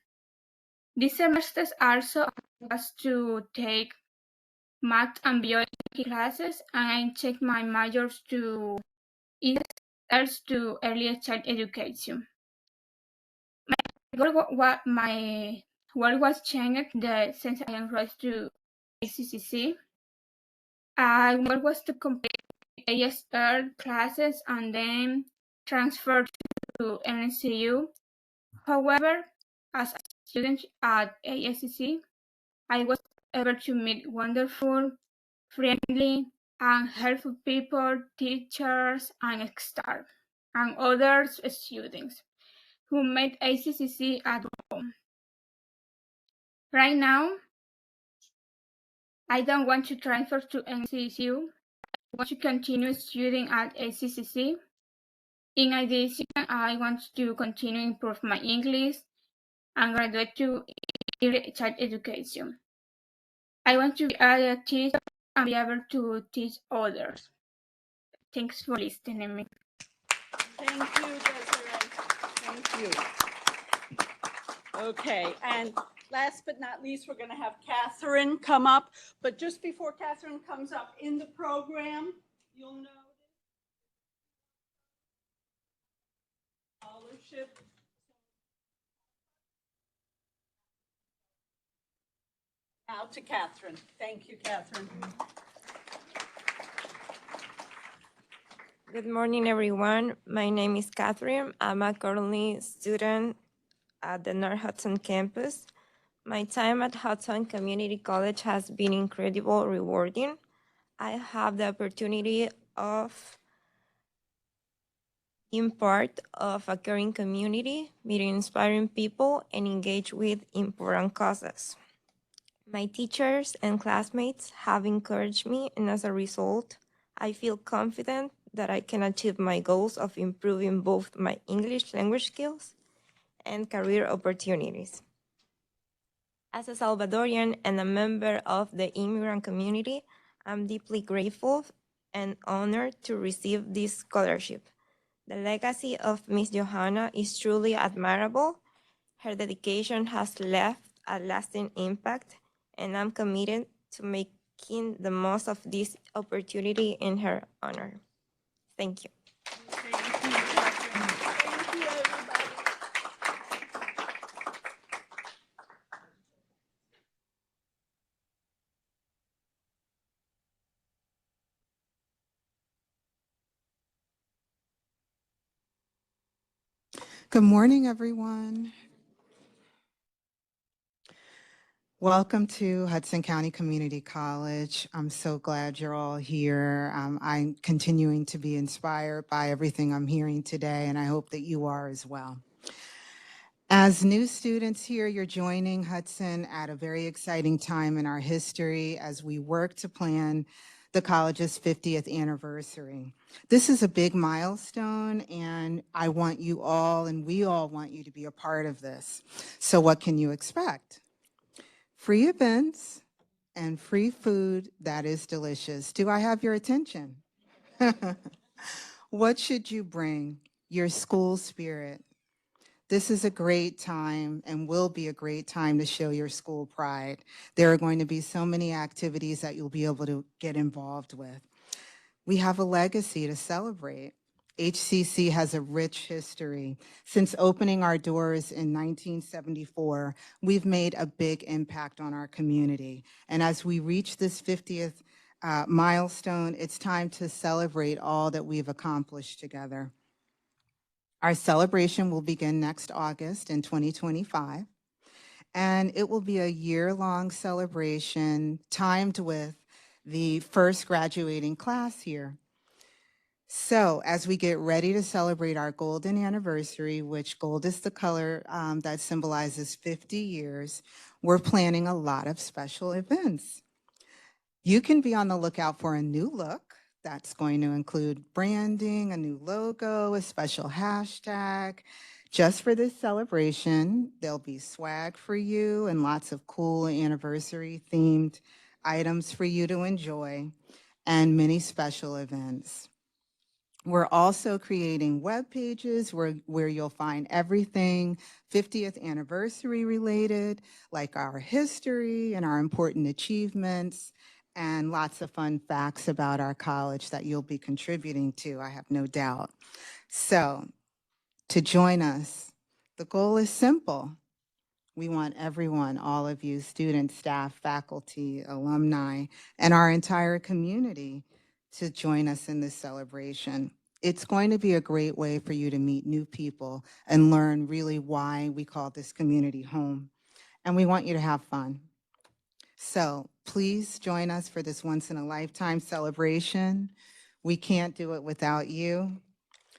This semester also was to take math and biology classes, and I checked my majors to ESL to early child education. My goal was changed since I enrolled to ACCC. My goal was to complete ESL classes and then transfer to NCU. However, as students at ASCC, I was able to meet wonderful, friendly, and helpful people, teachers, and staff, and other students who made ACCC at home. Right now, I don't want to transfer to NCCU. I want to continue studying at ACCC. In addition, I want to continue improve my English and graduate to early child education. I want to be a teacher and be able to teach others. Thanks for listening to me. Thank you, Desiree. Thank you. Okay, and last but not least, we're going to have Catherine come up. But just before Catherine comes up in the program, you'll notice scholarship. Now to Catherine. Thank you, Catherine. Good morning, everyone. My name is Catherine. I'm a currently student at the North Hudson campus. My time at Hudson Community College has been incredibly rewarding. I have the opportunity of being part of a caring community, meeting inspiring people, and engage with important causes. My teachers and classmates have encouraged me, and as a result, I feel confident that I can achieve my goals of improving both my English language skills and career opportunities. As a Salvadorian and a member of the immigrant community, I'm deeply grateful and honored to receive this scholarship. The legacy of Miss Johanna is truly admirable. Her dedication has left a lasting impact, and I'm committed to making the most of this opportunity in her honor. Thank you. Thank you, Catherine. Thank you, everybody. Good morning, everyone. Welcome to Hudson County Community College. I'm so glad you're all here. I'm continuing to be inspired by everything I'm hearing today, and I hope that you are as well. As new students here, you're joining Hudson at a very exciting time in our history as we work to plan the college's 50th anniversary. This is a big milestone, and I want you all, and we all want you to be a part of this. So what can you expect? Free events and free food that is delicious. Do I have your attention? What should you bring? Your school spirit. This is a great time and will be a great time to show your school pride. There are going to be so many activities that you'll be able to get involved with. We have a legacy to celebrate. HCC has a rich history. Since opening our doors in 1974, we've made a big impact on our community. And as we reach this 50th milestone, it's time to celebrate all that we've accomplished together. Our celebration will begin next August in 2025, and it will be a year-long celebration timed with the first graduating class here. So as we get ready to celebrate our golden anniversary, which gold is the color that symbolizes 50 years, we're planning a lot of special events. You can be on the lookout for a new look. That's going to include branding, a new logo, a special hashtag. Just for this celebration, there'll be swag for you and lots of cool anniversary themed items for you to enjoy and many special events. We're also creating web pages where you'll find everything 50th anniversary related, like our history and our important achievements, and lots of fun facts about our college that you'll be contributing to, I have no doubt. So to join us, the goal is simple. We want everyone, all of you, students, staff, faculty, alumni, and our entire community to join us in this celebration. It's going to be a great way for you to meet new people and learn really why we call this community home. and we want you to have fun. So please join us for this once-in-a-lifetime celebration. We can't do it without you.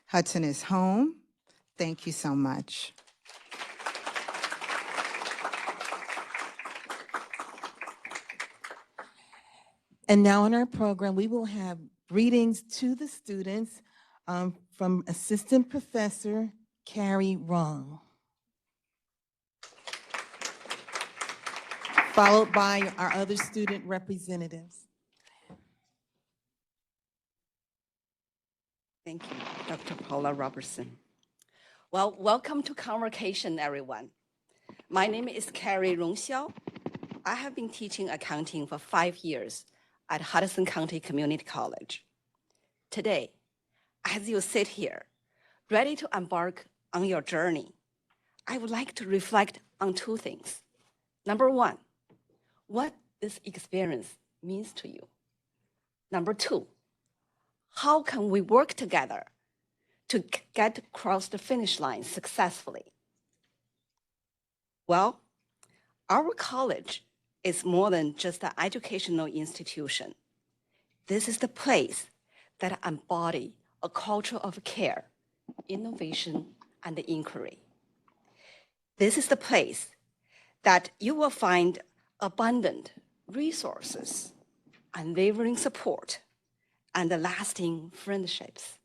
Hudson is home. Thank you so much. And now in our program, we will have greetings to the students from Assistant Professor Carrie Rong, followed by our other student representatives. Thank you, Dr. Paula Robertson. Well, welcome to Convocation, everyone. My name is Carrie Rongxiao. I have been teaching accounting for 5 years at Hudson County Community College. Today, as you sit here, ready to embark on your journey, I would like to reflect on 2 things. Number 1, what this experience means to you. Number 2, how can we work together to get across the finish line successfully? Well, our college is more than just an educational institution. This is the place that embodies a culture of care, innovation, and inquiry. This is the place that you will find abundant resources, unwavering support, and lasting friendships.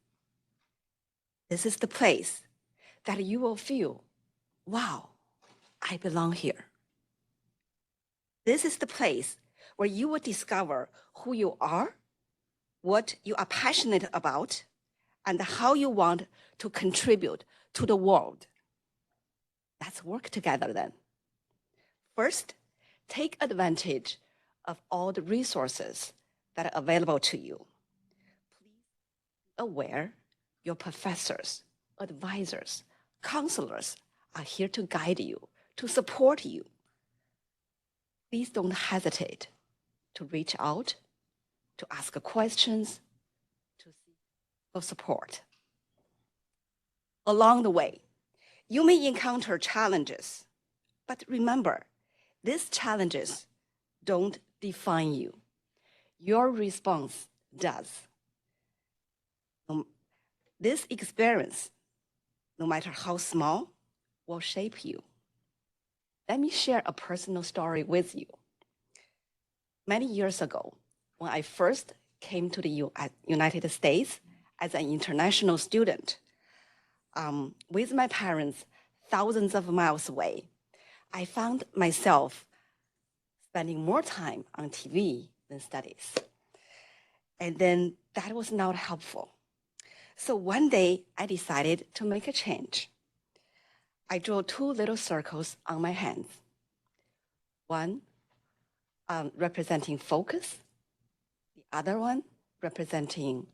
This is the place that you will feel, wow, I belong here. This is the place where you will discover who you are, what you are passionate about, and how you want to contribute to the world. Let's work together then. First, take advantage of all the resources that are available to you. Please be aware your professors, advisors, counselors are here to guide you, to support you. Please don't hesitate to reach out, to ask questions, to seek for support. Along the way, you may encounter challenges, but remember, these challenges don't define you. Your response does. This experience, no matter how small, will shape you. Let me share a personal story with you. Many years ago, when I first came to the United States as an international student, with my parents thousands of miles away, I found myself spending more time on TV than studies. And then that was not helpful. So one day I decided to make a change. I drew 2 little circles on my hands. One representing focus, the other one representing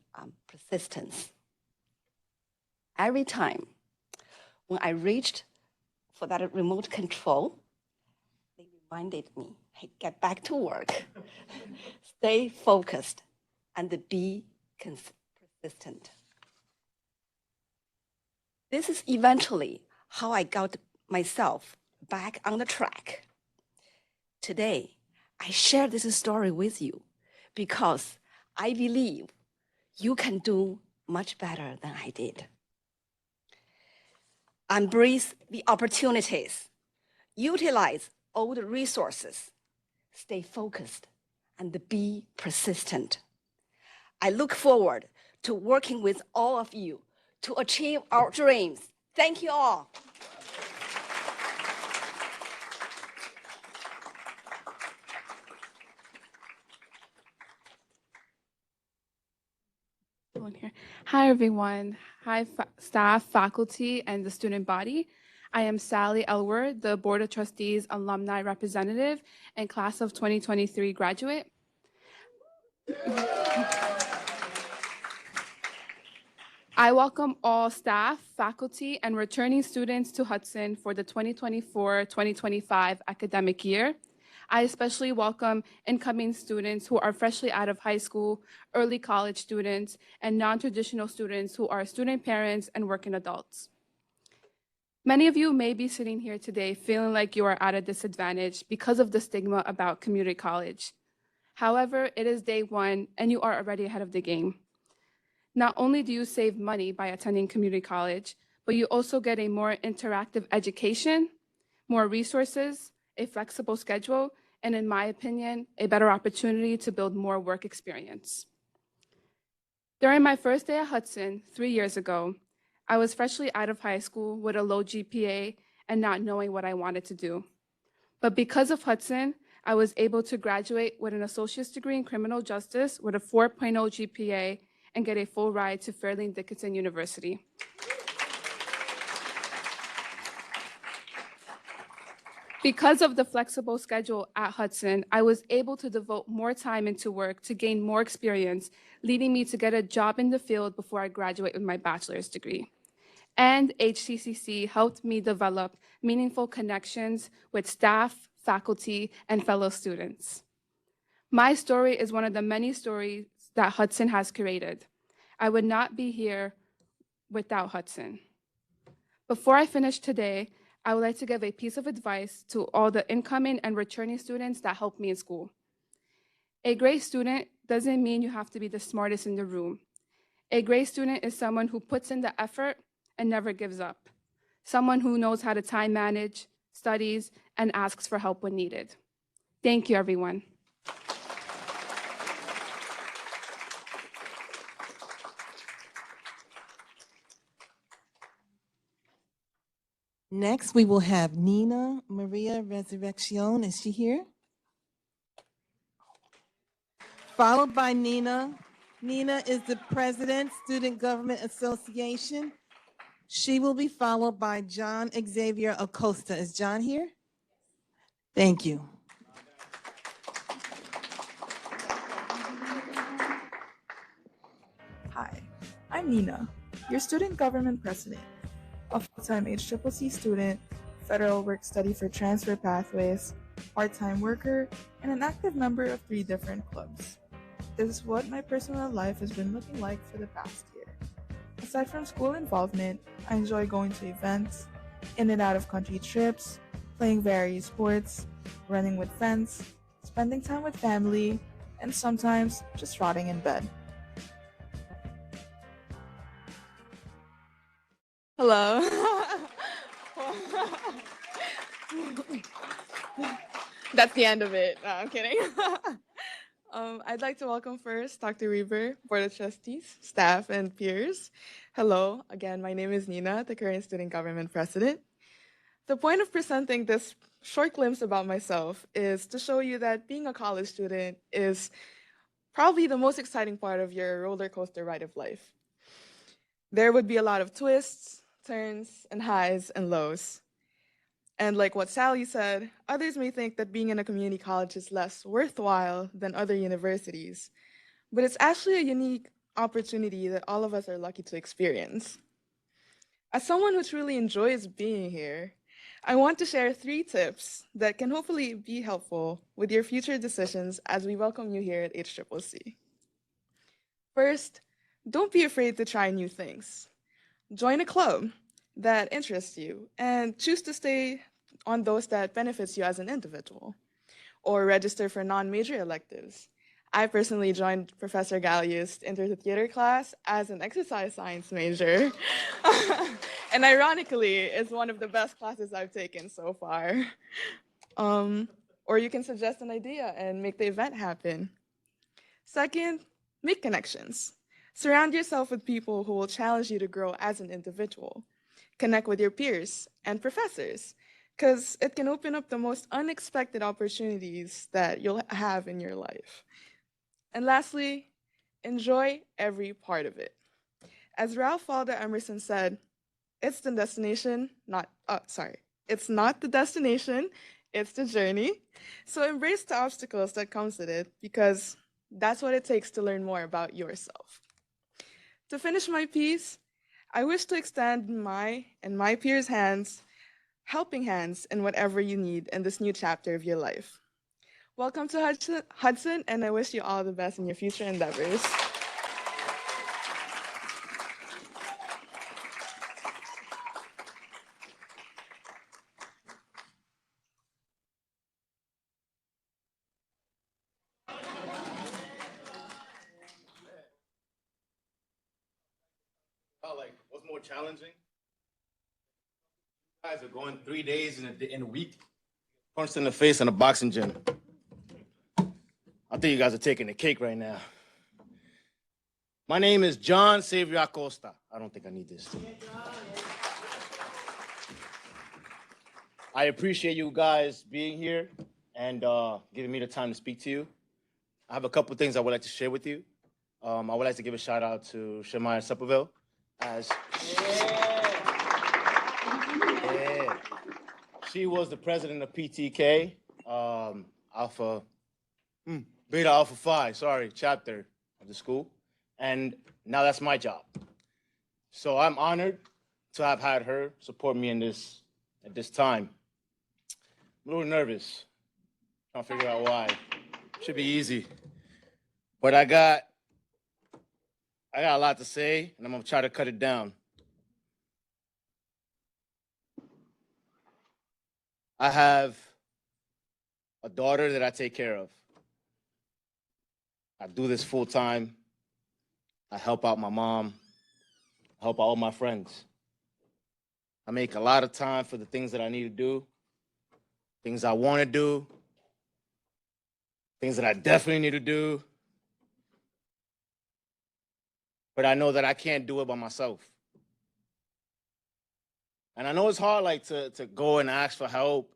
persistence. Every time when I reached for that remote control, they reminded me, hey, get back to work, stay focused, and be persistent. This is eventually how I got myself back on the track. Today, I share this story with you because I believe you can do much better than I did. Embrace the opportunities, utilize all the resources, stay focused, and be persistent. I look forward to working with all of you to achieve our dreams. Thank you all. Hi, everyone. Hi, staff, faculty, and the student body. I am Sally Elward, the Board of Trustees Alumni Representative and Class of 2023 graduate. I welcome all staff, faculty, and returning students to Hudson for the 2024-2025 academic year. I especially welcome incoming students who are freshly out of high school, early college students, and non-traditional students who are student parents and working adults. Many of you may be sitting here today feeling like you are at a disadvantage because of the stigma about community college. However, it is day one and you are already ahead of the game. Not only do you save money by attending community college, but you also get a more interactive education, more resources, a flexible schedule, and in my opinion, a better opportunity to build more work experience. During my first day at Hudson 3 years ago, I was freshly out of high school with a low GPA and not knowing what I wanted to do. But because of Hudson, I was able to graduate with an associate's degree in criminal justice with a 4.0 GPA and get a full ride to Fairleigh Dickinson University. Because of the flexible schedule at Hudson, I was able to devote more time into work to gain more experience, leading me to get a job in the field before I graduate with my bachelor's degree. And HCCC helped me develop meaningful connections with staff, faculty, and fellow students. My story is one of the many stories that Hudson has created. I would not be here without Hudson. Before I finish today, I would like to give a piece of advice to all the incoming and returning students that helped me in school. A great student doesn't mean you have to be the smartest in the room. A great student is someone who puts in the effort and never gives up. Someone who knows how to time manage, studies, and asks for help when needed. Thank you, everyone. Next, we will have Nina Maria Resurrection. Is she here? Followed by Nina. Nina is the president, Student Government Association. She will be followed by John Xavier Acosta. Is John here? Thank you. Hi, I'm Nina, your student government president, a full-time HCCC student, federal work-study for transfer pathways, part-time worker, and an active member of 3 different clubs. This is what my personal life has been looking like for the past year. Aside from school involvement, I enjoy going to events, in and out of country trips, playing various sports, running with friends, spending time with family, and sometimes just rotting in bed. Hello. That's the end of it. No, I'm kidding. I'd like to welcome first Dr. Reber, Board of Trustees, staff, and peers. Hello, again, my name is Nina, the current student government president. The point of presenting this short glimpse about myself is to show you that being a college student is probably the most exciting part of your roller coaster ride of life. There would be a lot of twists, turns, and highs and lows. And like what Sally said, others may think that being in a community college is less worthwhile than other universities, but it's actually a unique opportunity that all of us are lucky to experience. As someone who truly enjoys being here, I want to share 3 tips that can hopefully be helpful with your future decisions as we welcome you here at HCCC. First, don't be afraid to try new things. Join a club that interests you and choose to stay on those that benefits you as an individual, or register for non-major electives. I personally joined Professor Gallius into the theater class as an exercise science major, and ironically, it's one of the best classes I've taken so far. Or you can suggest an idea and make the event happen. Second, make connections. Surround yourself with people who will challenge you to grow as an individual. Connect with your peers and professors, because it can open up the most unexpected opportunities that you'll have in your life. And lastly, enjoy every part of it. As Ralph Waldo Emerson said, it's the destination, it's not the destination, it's the journey. So embrace the obstacles that comes with it, because that's what it takes to learn more about yourself. To finish my piece, I wish to extend my and my peers' hands, helping hands in whatever you need in this new chapter of your life. Welcome to Hudson, and I wish you all the best in your future endeavors. more challenging. You guys are going 3 days in a week, punched in the face in a boxing gym. I think you guys are taking the cake right now. My name is John Xavier Acosta. I don't think I need this. I appreciate you guys being here and giving me the time to speak to you. I have a couple things I would like to share with you. I would like to give a shout out to Shemaya Sepperville as she was the president of PTK, Beta Alpha Phi, chapter of the school. And now that's my job. So I'm honored to have had her support me at this time. I'm a little nervous, trying to figure out why. Should be easy. But I got a lot to say, and I'm gonna try to cut it down. I have a daughter that I take care of. I do this full time. I help out my mom, help out all my friends. I make a lot of time for the things that I need to do, things I want to do, things that I definitely need to do. But I know that I can't do it by myself. And I know it's hard, like, to go and ask for help,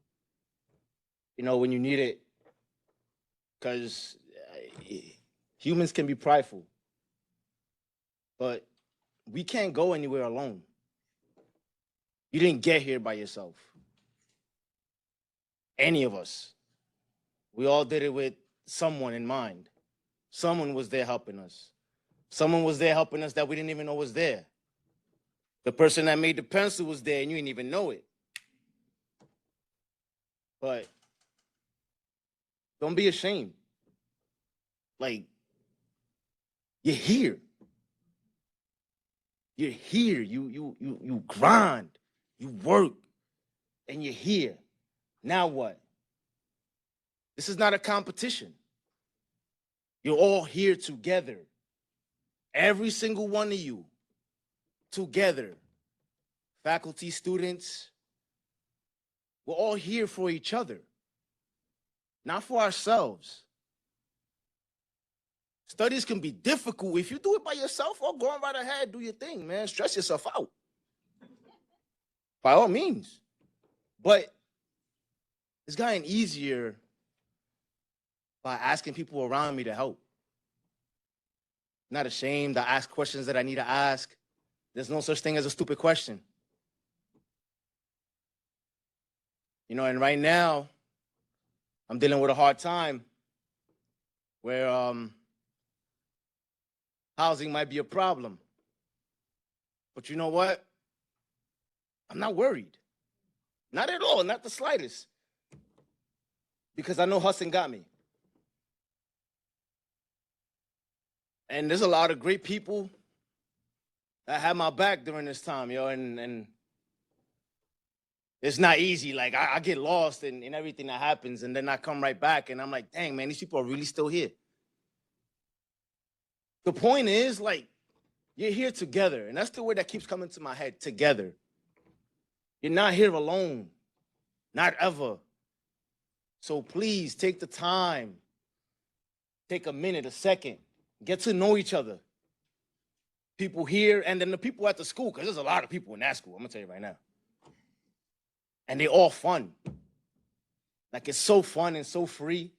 when you need it, because humans can be prideful. But we can't go anywhere alone. You didn't get here by yourself. Any of us. We all did it with someone in mind. Someone was there helping us. Someone was there helping us that we didn't even know was there. The person that made the pencil was there and you didn't even know it. But don't be ashamed. Like, you're here. You're here. You grind. You work. And you're here. Now what? This is not a competition. You're all here together. Every single one of you. Together. Faculty, students. We're all here for each other. Not for ourselves. Studies can be difficult. If you do it by yourself, go on right ahead, do your thing, man. Stress yourself out. By all means. But it's gotten easier by asking people around me to help. Not ashamed to ask questions that I need to ask. There's no such thing as a stupid question. And right now, I'm dealing with a hard time where housing might be a problem. But you know what? I'm not worried. Not at all, not the slightest. Because I know Hudson got me. And there's a lot of great people that have my back during this time, and it's not easy. Like, I get lost in everything that happens, and then I come right back, and I'm like, dang, man, these people are really still here. The point is, like, you're here together, and that's the word that keeps coming to my head, together. You're not here alone, not ever. So please take the time, take a minute, a second, get to know each other. People here, and then the people at the school, because there's a lot of people in that school, I'm gonna tell you right now. And they're all fun. Like, it's so fun and so free.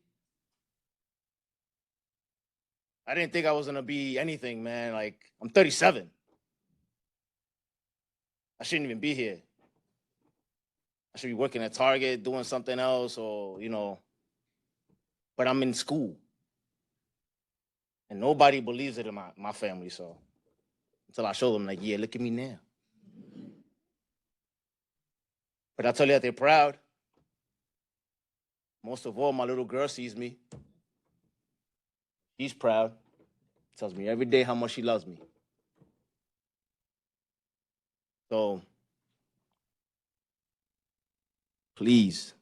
I didn't think I was gonna be anything, man. Like, I'm 37. I shouldn't even be here. I should be working at Target, doing something else, or, but I'm in school. And nobody believes it in my family, so until I show them, like, yeah, look at me now. But I tell you that they're proud. Most of all, my little girl sees me. She's proud. Tells me every day how much she loves me. So, please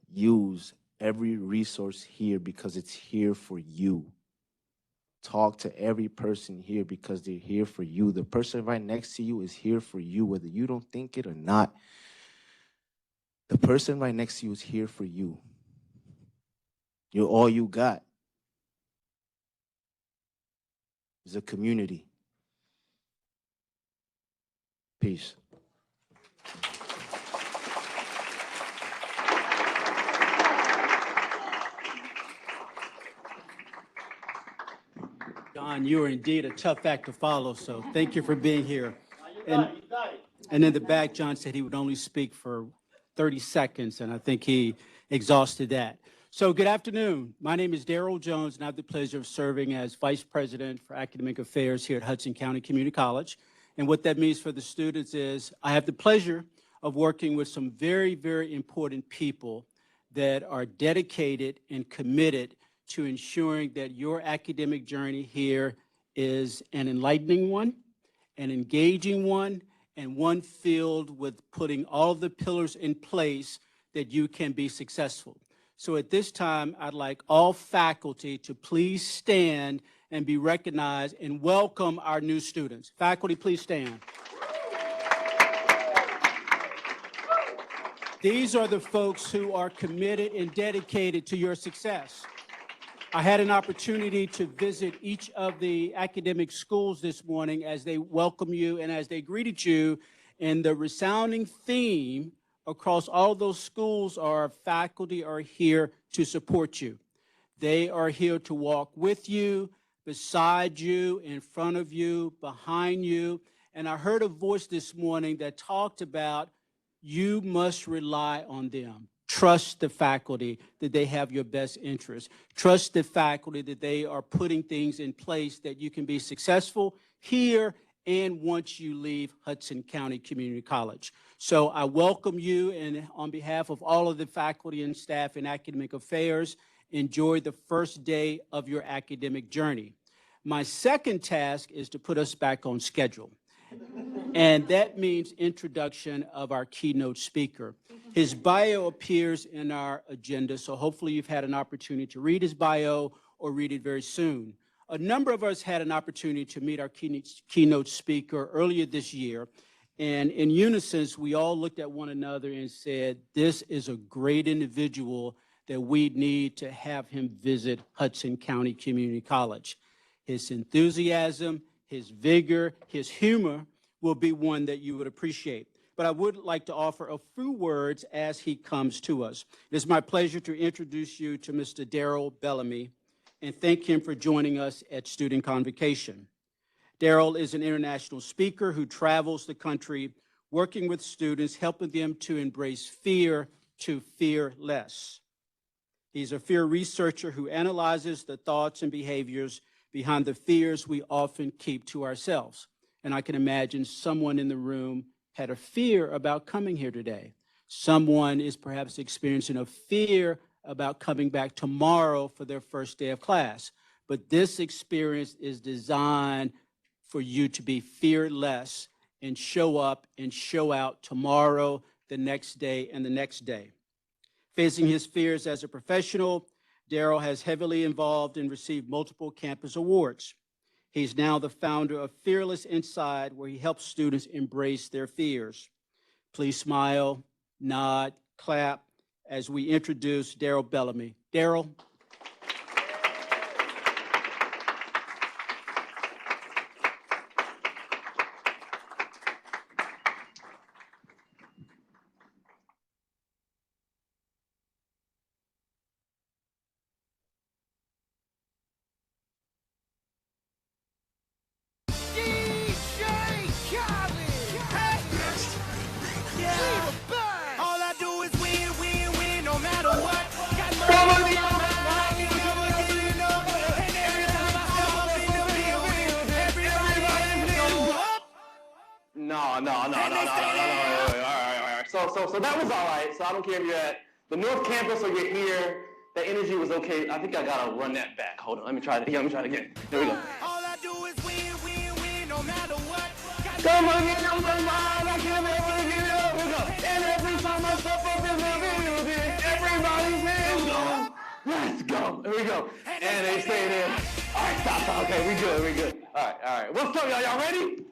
use every resource here because it's here for you. talk to every person here because they're here for you. The person right next to you is here for you, whether you don't think it or not. The person right next to you is here for you. You're all you got. It's a community. Peace. John, you are indeed a tough act to follow, so thank you for being here. And in the back, John said he would only speak for 30 seconds, and I think he exhausted that. So good afternoon. My name is Daryl Jones, and I have the pleasure of serving as Vice President for Academic Affairs here at Hudson County Community College. And what that means for the students is I have the pleasure of working with some very, very important people that are dedicated and committed to ensuring that your academic journey here is an enlightening one, an engaging one, and one filled with putting all of the pillars in place that you can be successful. So at this time, I'd like all faculty to please stand and be recognized and welcome our new students. Faculty, please stand. These are the folks who are committed and dedicated to your success. I had an opportunity to visit each of the academic schools this morning as they welcome you and as they greeted you, and the resounding theme across all those schools are faculty are here to support you. They are here to walk with you, beside you, in front of you, behind you. And I heard a voice this morning that talked about you must rely on them. Trust the faculty that they have your best interest. Trust the faculty that they are putting things in place that you can be successful here and once you leave Hudson County Community College. So I welcome you, and on behalf of all of the faculty and staff in academic affairs, enjoy the first day of your academic journey. My second task is to put us back on schedule. And that means introduction of our keynote speaker. His bio appears in our agenda, so hopefully you've had an opportunity to read his bio or read it very soon. A number of us had an opportunity to meet our keynote speaker earlier this year, and in unison, we all looked at one another and said, this is a great individual that we need to have him visit Hudson County Community College. His enthusiasm, his vigor, his humor will be one that you would appreciate. But I would like to offer a few words as he comes to us. It is my pleasure to introduce you to Mr. Daryl Bellamy and thank him for joining us at Student Convocation. Daryl is an international speaker who travels the country working with students, helping them to embrace fear to fear less. He's a fear researcher who analyzes the thoughts and behaviors behind the fears we often keep to ourselves. And I can imagine someone in the room had a fear about coming here today. Someone is perhaps experiencing a fear about coming back tomorrow for their first day of class. But this experience is designed for you to be fearless and show up and show out tomorrow, the next day, and the next day. Facing his fears as a professional, Daryl has heavily involved and received multiple campus awards. He's now the founder of Fearless Inside, where he helps students embrace their fears. Please smile, nod, clap as we introduce Daryl Bellamy. Daryl. No. All right. So that was all right. So I don't care if you're at the North Campus or you're here. The energy was okay. I think I gotta run that back. Hold on. Let me try it. Yeah, let me try it again. Here we go. All I do is win, no matter what. Come on, get on my mind. I can't wait to get up. Here we go. And every time I step up in the building, everybody's hands go. Let's go. Here we go. And they stay there. All right, stop. Okay, we good. All right. What's up, y'all? Y'all ready?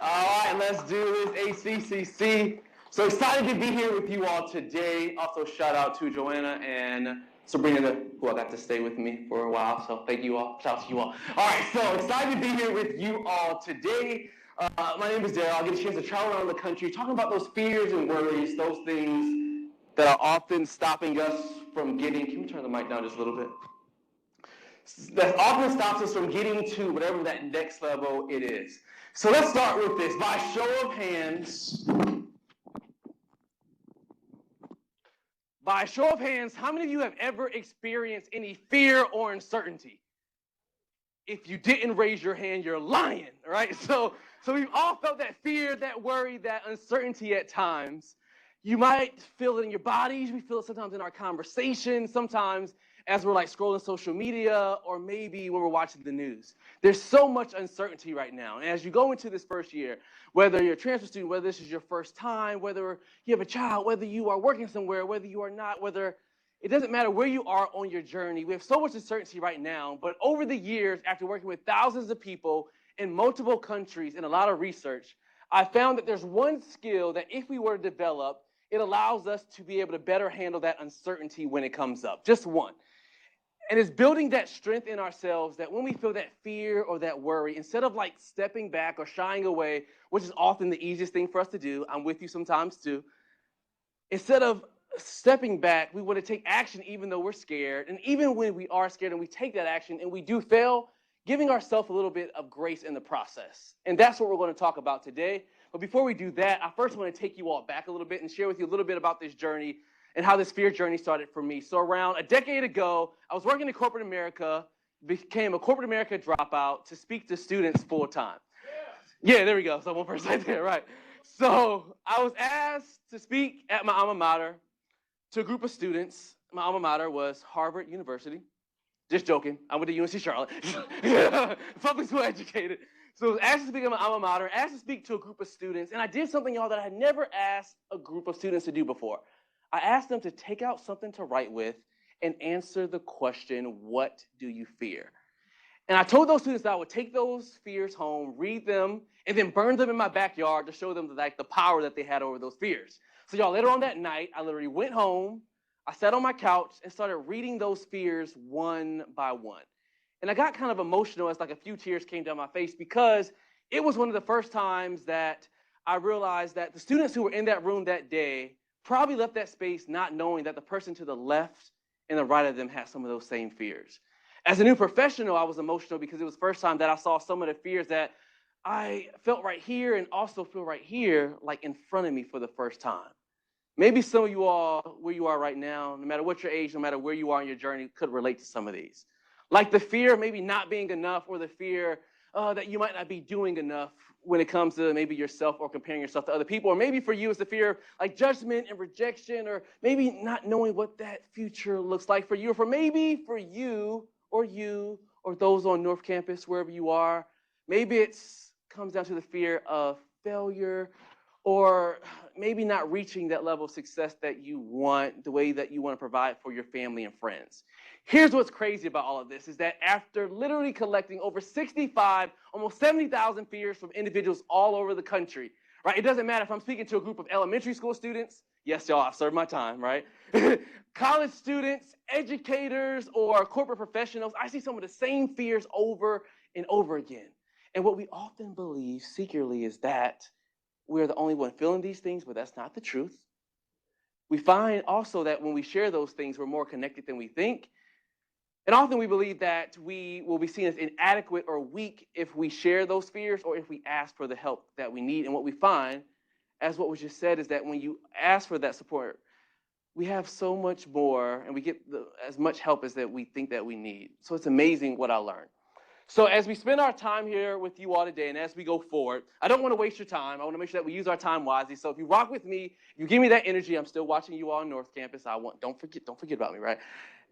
All right, let's do this ACCC. So excited to be here with you all today. Also, shout out to Joanna and Sabrina, who I got to stay with me for a while. So thank you all. Shout out to you all. All right, so excited to be here with you all today. My name is Daryl. I'll get a chance to travel around the country talking about those fears and worries, those things that are often stopping us from getting, can we turn the mic down just a little bit? That often stops us from getting to whatever that next level it is. So let's start with this. By show of hands, how many of you have ever experienced any fear or uncertainty? If you didn't raise your hand, you're lying, right? So we've all felt that fear, that worry, that uncertainty at times. You might feel it in your bodies. We feel it sometimes in our conversations, sometimes as we're like scrolling social media, or maybe when we're watching the news. There's so much uncertainty right now. And as you go into this first year, whether you're a transfer student, whether this is your first time, whether you have a child, whether you are working somewhere, whether you are not, whether it doesn't matter where you are on your journey. We have so much uncertainty right now, but over the years, after working with thousands of people in multiple countries and a lot of research, I found that there's one skill that if we were to develop, it allows us to be able to better handle that uncertainty when it comes up. Just one. And it's building that strength in ourselves that when we feel that fear or that worry, instead of like stepping back or shying away, which is often the easiest thing for us to do, I'm with you sometimes too, instead of stepping back, we want to take action even though we're scared. And even when we are scared and we take that action and we do fail, giving ourselves a little bit of grace in the process. And that's what we're going to talk about today. But before we do that, I first want to take you all back a little bit and share with you a little bit about this journey and how this fear journey started for me. So around a decade ago, I was working in corporate America, became a corporate America dropout to speak to students full time. Yeah, there we go. So one person right there, right. So I was asked to speak at my alma mater to a group of students. My alma mater was Harvard University. Just joking. I went to UNC Charlotte. Public school educated. So I was asked to speak at my alma mater, asked to speak to a group of students, and I did something, y'all, that I had never asked a group of students to do before. I asked them to take out something to write with and answer the question, what do you fear? And I told those students that I would take those fears home, read them, and then burn them in my backyard to show them the power that they had over those fears. So y'all, later on that night, I literally went home, I sat on my couch and started reading those fears one by one. And I got kind of emotional as like a few tears came down my face because it was one of the first times that I realized that the students who were in that room that day probably left that space not knowing that the person to the left and the right of them had some of those same fears. As a new professional, I was emotional because it was the first time that I saw some of the fears that I felt right here and also feel right here, like in front of me for the first time. Maybe some of you all, where you are right now, no matter what your age, no matter where you are in your journey, could relate to some of these. Like the fear of maybe not being enough, or the fear that you might not be doing enough when it comes to maybe yourself or comparing yourself to other people. Or maybe for you, it's the fear of like judgment and rejection, or maybe not knowing what that future looks like for you. Or for maybe for you or those on North Campus, wherever you are, maybe it comes down to the fear of failure, or maybe not reaching that level of success that you want, the way that you want to provide for your family and friends. Here's what's crazy about all of this is that after literally collecting over 65, almost 70,000 fears from individuals all over the country, right? It doesn't matter if I'm speaking to a group of elementary school students. Yes, y'all, I've served my time, right? College students, educators, or corporate professionals. I see some of the same fears over and over again. And what we often believe secretly is that we're the only one feeling these things, but that's not the truth. We find also that when we share those things, we're more connected than we think. And often we believe that we will be seen as inadequate or weak if we share those fears or if we ask for the help that we need. And what we find, as what was just said, is that when you ask for that support, we have so much more and we get as much help as that we think that we need. So it's amazing what I learned. So as we spend our time here with you all today and as we go forward, I don't want to waste your time. I want to make sure that we use our time wisely. So if you rock with me, you give me that energy. I'm still watching you all on North Campus. Don't forget about me, right?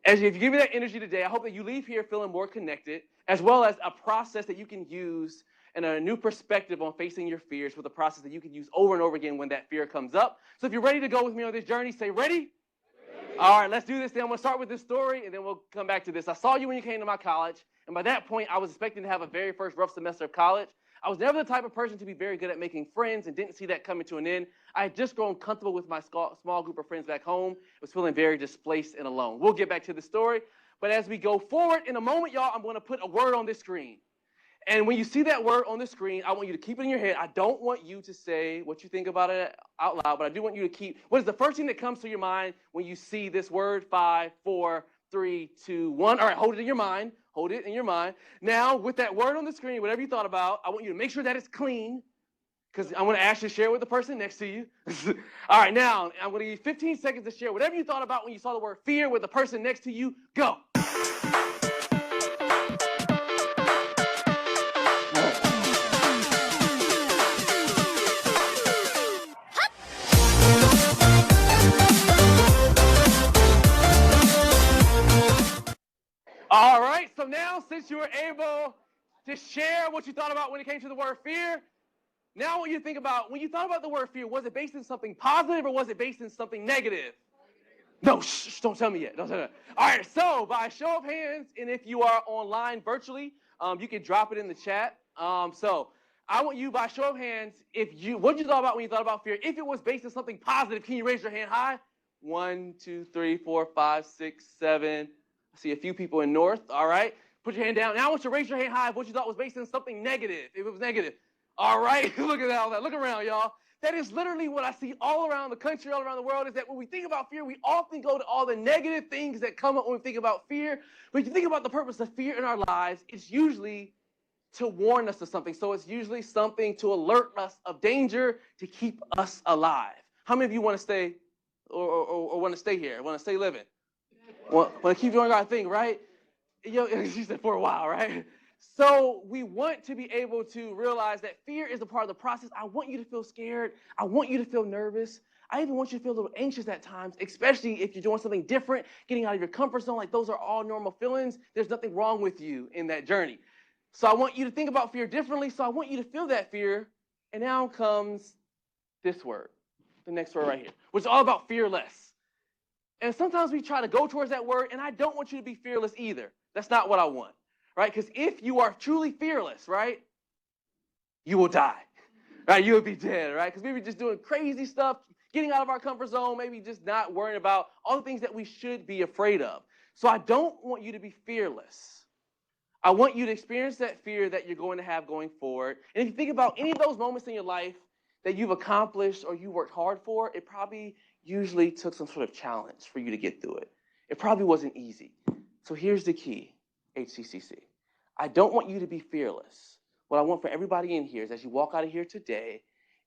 If you give me that energy today, I hope that you leave here feeling more connected, as well as a process that you can use and a new perspective on facing your fears with a process that you can use over and over again when that fear comes up. So if you're ready to go with me on this journey, say ready? All right, let's do this then. I'm going to start with this story, and then we'll come back to this. I saw you when you came to my college, and by that point, I was expecting to have a very first rough semester of college. I was never the type of person to be very good at making friends and didn't see that coming to an end. I had just grown comfortable with my small group of friends back home. I was feeling very displaced and alone. We'll get back to the story, but as we go forward, in a moment, y'all, I'm going to put a word on this screen. And when you see that word on the screen, I want you to keep it in your head. I don't want you to say what you think about it out loud, but I do want you to keep, what is the first thing that comes to your mind when you see this word? 5, 4, 3, 2, 1. All right, hold it in your mind. Hold it in your mind. Now, with that word on the screen, whatever you thought about, I want you to make sure that it's clean, because I'm going to ask you to share it with the person next to you. All right, now, I'm going to give you 15 seconds to share whatever you thought about when you saw the word fear with the person next to you. Go. All right, so now since you were able to share what you thought about when it came to the word fear, now what you think about, when you thought about the word fear, was it based in something positive or was it based in something negative? No, shh, don't tell me yet. Don't tell me. All right, so by show of hands, and if you are online virtually, you can drop it in the chat. So I want you, by show of hands, what you thought about when you thought about fear. If it was based in something positive, can you raise your hand high? 1, 2, 3, 4, 5, 6, 7. I see a few people in North. All right. Put your hand down. Now I want you to raise your hand high if what you thought was based in something negative. If it was negative. All right. Look at that. Look around, y'all. That is literally what I see all around the country, all around the world, is that when we think about fear, we often go to all the negative things that come up when we think about fear. But if you think about the purpose of fear in our lives, it's usually to warn us of something. So it's usually something to alert us of danger to keep us alive. How many of you want to stay or want to stay here, want to stay living? Want to keep doing our thing, right? She said for a while, right? So we want to be able to realize that fear is a part of the process. I want you to feel scared. I want you to feel nervous. I even want you to feel a little anxious at times, especially if you're doing something different, getting out of your comfort zone. Like, those are all normal feelings. There's nothing wrong with you in that journey. So I want you to think about fear differently. So I want you to feel that fear. And now comes this word, the next word right here, which is all about fearless. And sometimes we try to go towards that word, and I don't want you to be fearless either. That's not what I want, right? Because if you are truly fearless, right, you will die, right? You will be dead, right? Because maybe just doing crazy stuff, getting out of our comfort zone, maybe just not worrying about all the things that we should be afraid of. So I don't want you to be fearless. I want you to experience that fear that you're going to have going forward. And if you think about any of those moments in your life that you've accomplished or you worked hard for, it probably usually took some sort of challenge for you to get through it. It probably wasn't easy. So here's the key, HCCC. I don't want you to be fearless. What I want for everybody in here is, as you walk out of here today,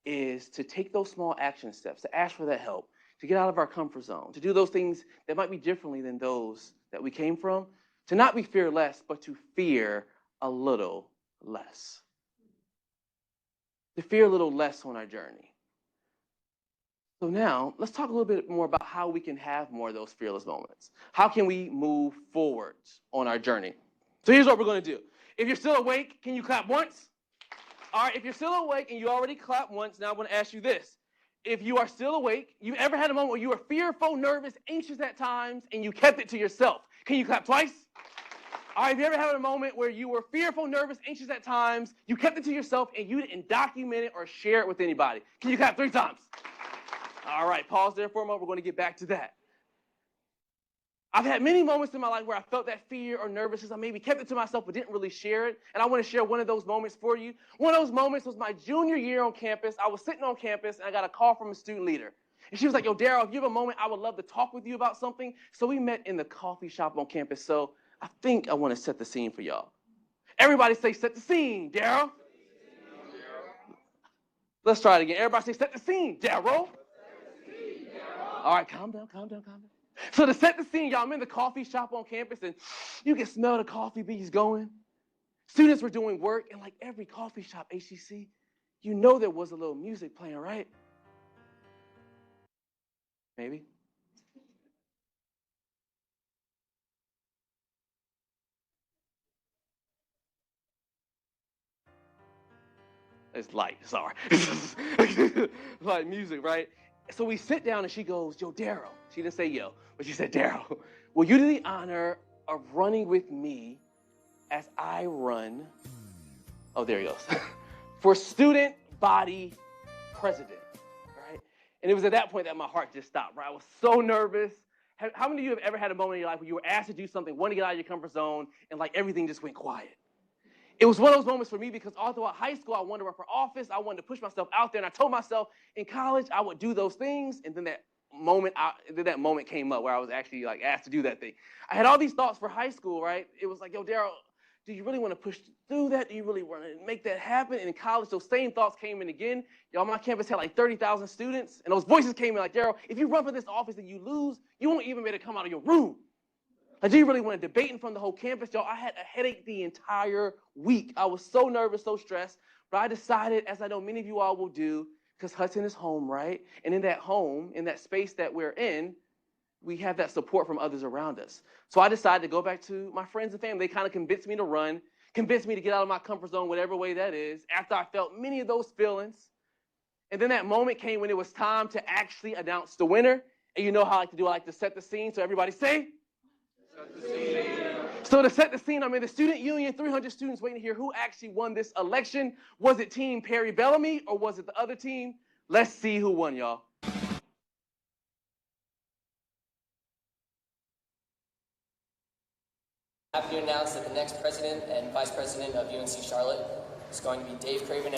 is to take those small action steps, to ask for that help, to get out of our comfort zone, to do those things that might be differently than those that we came from, to not be fearless, but to fear a little less. To fear a little less on our journey. So now, let's talk a little bit more about how we can have more of those fearless moments. How can we move forward on our journey? So here's what we're going to do. If you're still awake, can you clap once? All right, if you're still awake and you already clapped once, now I'm going to ask you this. If you are still awake, you ever had a moment where you were fearful, nervous, anxious at times, and you kept it to yourself? Can you clap twice? All right, have you ever had a moment where you were fearful, nervous, anxious at times, you kept it to yourself, and you didn't document it or share it with anybody? Can you clap 3 times? All right, pause there for a moment. We're going to get back to that. I've had many moments in my life where I felt that fear or nervousness. I maybe kept it to myself but didn't really share it. And I want to share one of those moments for you. One of those moments was my junior year on campus. I was sitting on campus, and I got a call from a student leader. And she was like, yo, Daryl, if you have a moment, I would love to talk with you about something. So we met in the coffee shop on campus. So I think I want to set the scene for y'all. Everybody say, set the scene, Daryl. Let's try it again. Everybody say, set the scene, Daryl. All right, calm down. So to set the scene, y'all, I'm in the coffee shop on campus, and you can smell the coffee bees going. Students were doing work, and like every coffee shop, HCC, you know there was a little music playing, right? Maybe. It's light, sorry. Like music, right? So we sit down and she goes, yo, Daryl. She didn't say yo, but she said, Daryl, will you do the honor of running with me as I run, oh, there he goes, for student body president, right? And it was at that point that my heart just stopped, right? I was so nervous. How many of you have ever had a moment in your life where you were asked to do something, wanted to get out of your comfort zone, and like everything just went quiet? It was one of those moments for me because all throughout high school, I wanted to run for office. I wanted to push myself out there. And I told myself in college, I would do those things. And then that moment came up where I was actually like asked to do that thing. I had all these thoughts for high school, right? It was like, yo, Daryl, do you really want to push through that? Do you really want to make that happen? And in college, those same thoughts came in again. Y'all, my campus had like 30,000 students. And those voices came in like, Daryl, if you run for this office and you lose, you won't even be able to come out of your room. Like, do you really want to debate in front of the whole campus? Y'all, I had a headache the entire week. I was so nervous, so stressed. But I decided, as I know many of you all will do, because Hudson is home, right? And in that home, in that space that we're in, we have that support from others around us. So I decided to go back to my friends and family. They kind of convinced me to run, convinced me to get out of my comfort zone, whatever way that is, after I felt many of those feelings. And then that moment came when it was time to actually announce the winner. And you know how I like to do, I like to set the scene. So everybody say, set the scene. So to set the scene, I'm in the student union, 300 students waiting to hear who actually won this election. Was it Team Perry Bellamy or was it the other team? Let's see who won, y'all. Happy to announce that the next president and vice president of UNC Charlotte is going to be Dave Craven.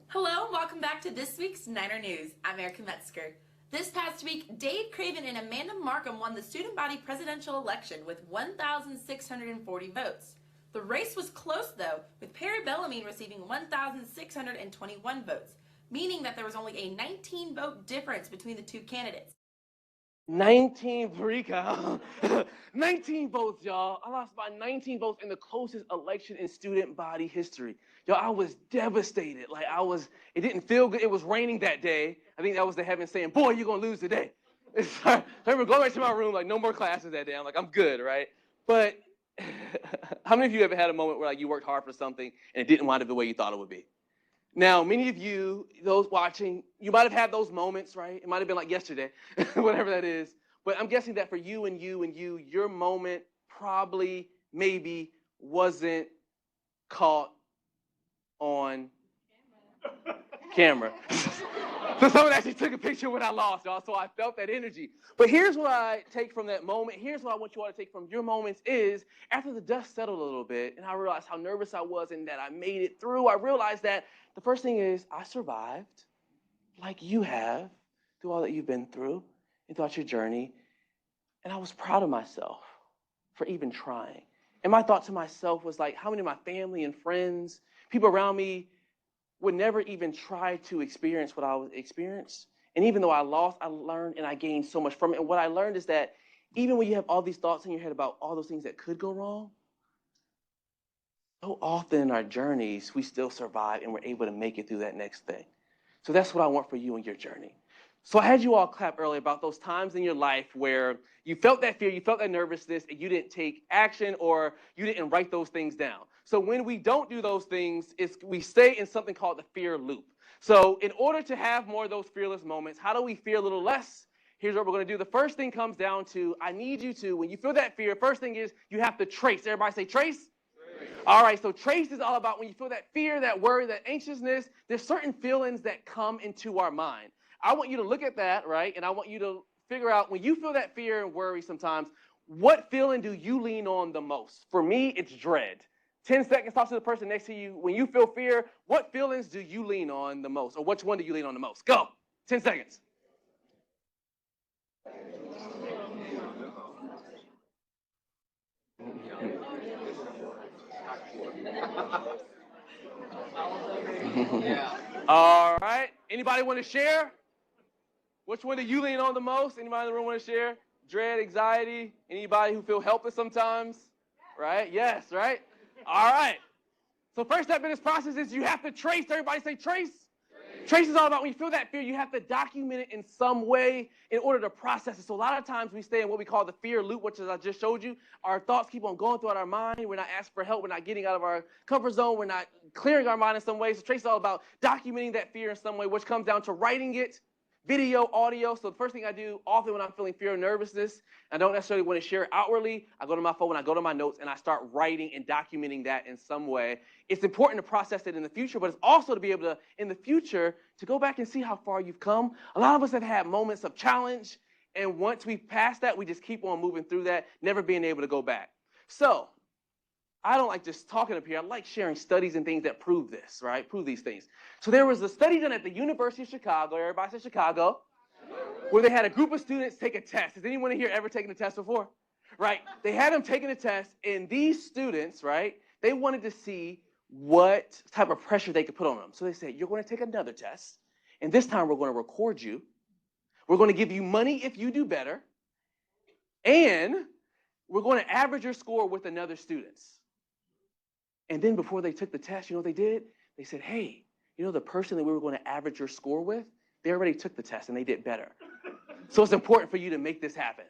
Hello, welcome back to this week's Niner News. I'm Erica Metzger. This past week, Dave Craven and Amanda Markham won the student body presidential election with 1,640 votes. The race was close, though, with Perry Bellamy receiving 1,621 votes, meaning that there was only a 19-vote difference between the two candidates. 19 votes, y'all. I lost by 19 votes in the closest election in student body history. Y'all, I was devastated. It didn't feel good. It was raining that day. I think that was the heavens saying, boy, you're going to lose today. I remember going back to my room, like, no more classes that day. I'm like, I'm good, right? But how many of you ever had a moment where like you worked hard for something and it didn't wind up the way you thought it would be? Now, many of you, those watching, you might have had those moments, right? It might have been like yesterday, whatever that is. But I'm guessing that for you and you and you, your moment probably, maybe wasn't caught on camera. So someone actually took a picture when I lost, y'all, so I felt that energy. But here's what I take from that moment. Here's what I want you all to take from your moments is, after the dust settled a little bit, and I realized how nervous I was and that I made it through, I realized that the first thing is I survived, like you have, through all that you've been through and throughout your journey. And I was proud of myself for even trying. And my thought to myself was like, how many of my family and friends, people around me, would never even try to experience what I experienced. And even though I lost, I learned and I gained so much from it. And what I learned is that even when you have all these thoughts in your head about all those things that could go wrong, so often in our journeys, we still survive and we're able to make it through that next thing. So that's what I want for you in your journey. So I had you all clap earlier about those times in your life where you felt that fear, you felt that nervousness, and you didn't take action or you didn't write those things down. So when we don't do those things, we stay in something called the fear loop. So in order to have more of those fearless moments, how do we fear a little less? Here's what we're going to do. The first thing comes down to, I need you to, when you feel that fear, first thing is you have to trace. Everybody say trace. All right, so trace is all about when you feel that fear, that worry, that anxiousness, there's certain feelings that come into our mind. I want you to look at that, right? And I want you to figure out when you feel that fear and worry sometimes, what feeling do you lean on the most? For me, it's dread. 10 seconds, talk to the person next to you. When you feel fear, what feelings do you lean on the most? Or which one do you lean on the most? Go. 10 seconds. All right. Anybody want to share? Which one do you lean on the most? Anybody in the room want to share? Dread, anxiety? Anybody who feel helpless sometimes? Right? Yes, right? All right. So first step in this process is you have to trace. Everybody say trace. Trace is all about when you feel that fear, you have to document it in some way in order to process it. So a lot of times we stay in what we call the fear loop, which as I just showed you, our thoughts keep on going throughout our mind. We're not asking for help. We're not getting out of our comfort zone. We're not clearing our mind in some way. So Trace is all about documenting that fear in some way, which comes down to writing it, video, audio. So the first thing I do often when I'm feeling fear or nervousness, I don't necessarily want to share it outwardly. I go to my phone, I go to my notes, and I start writing and documenting that in some way. It's important to process it in the future, but it's also to be able to, in the future, to go back and see how far you've come. A lot of us have had moments of challenge, and once we pass that, we just keep on moving through that, never being able to go back. So I don't like just talking up here. I like sharing studies and things that prove this, right? Prove these things. So there was a study done at the University of Chicago. Everybody say Chicago. Where they had a group of students take a test. Has anyone in here ever taken a test before? Right? They had them taking a test, and these students, right, they wanted to see what type of pressure they could put on them. So they said, you're going to take another test, and this time we're going to record you. We're going to give you money if you do better, and we're going to average your score with another student's. And then before they took the test, you know what they did? They said, hey, you know the person that we were going to average your score with? They already took the test, and they did better. So it's important for you to make this happen.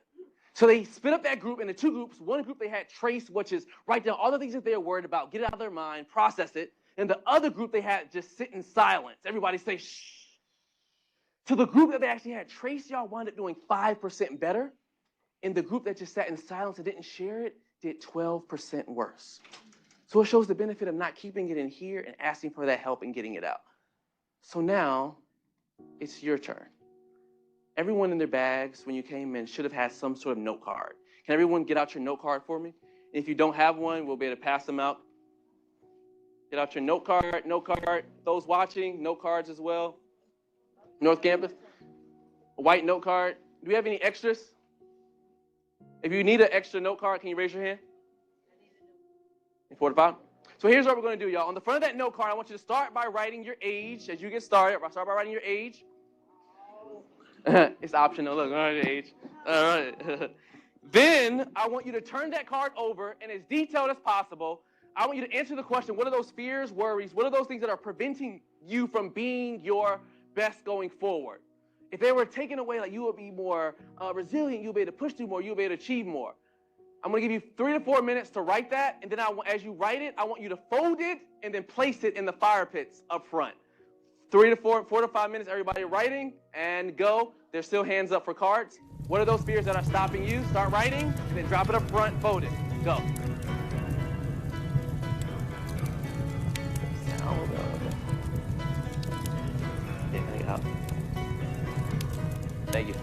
So they split up that group into two groups. One group they had Trace, which is write down all the things that they're worried about, get it out of their mind, process it. And the other group they had just sit in silence. Everybody say, shh. So the group that they actually had Trace, y'all wound up doing 5% better. And the group that just sat in silence and didn't share it did 12% worse. So it shows the benefit of not keeping it in here and asking for that help and getting it out. So now it's your turn. Everyone in their bags when you came in should have had some sort of note card. Can everyone get out your note card for me? And if you don't have one, we'll be able to pass them out. Get out your note card, note card. Those watching, note cards as well. North Campus, a white note card. Do we have any extras? If you need an extra note card, can you raise your hand? 45. So here's what we're going to do, y'all. On the front of that note card, I want you to start by writing your age as you get started. Start by writing your age. It's optional. Look, write your age. All right. Then I want you to turn that card over, and as detailed as possible, I want you to answer the question, what are those fears, worries? What are those things that are preventing you from being your best going forward? If they were taken away, like you would be more resilient, you'll be able to push through more, you'll be able to achieve more. I'm going to give you 3 to 4 minutes to write that, and then as you write it, I want you to fold it and then place it in the fire pits up front. 4 to 5 minutes, everybody writing, and go. There's still hands up for cards. What are those fears that are stopping you? Start writing, and then drop it up front, fold it. Go. Thank you.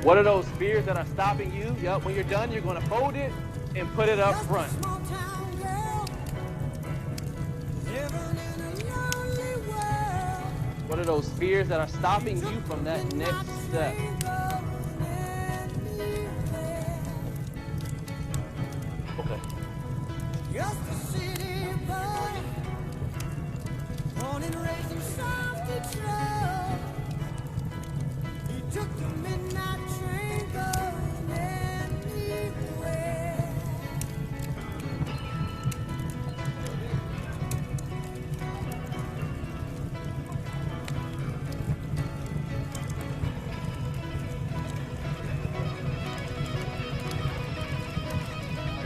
What are those fears that are stopping you? Yep, when you're done, you're going to fold it and put it up front. What are those fears that are stopping you from that next step? Okay.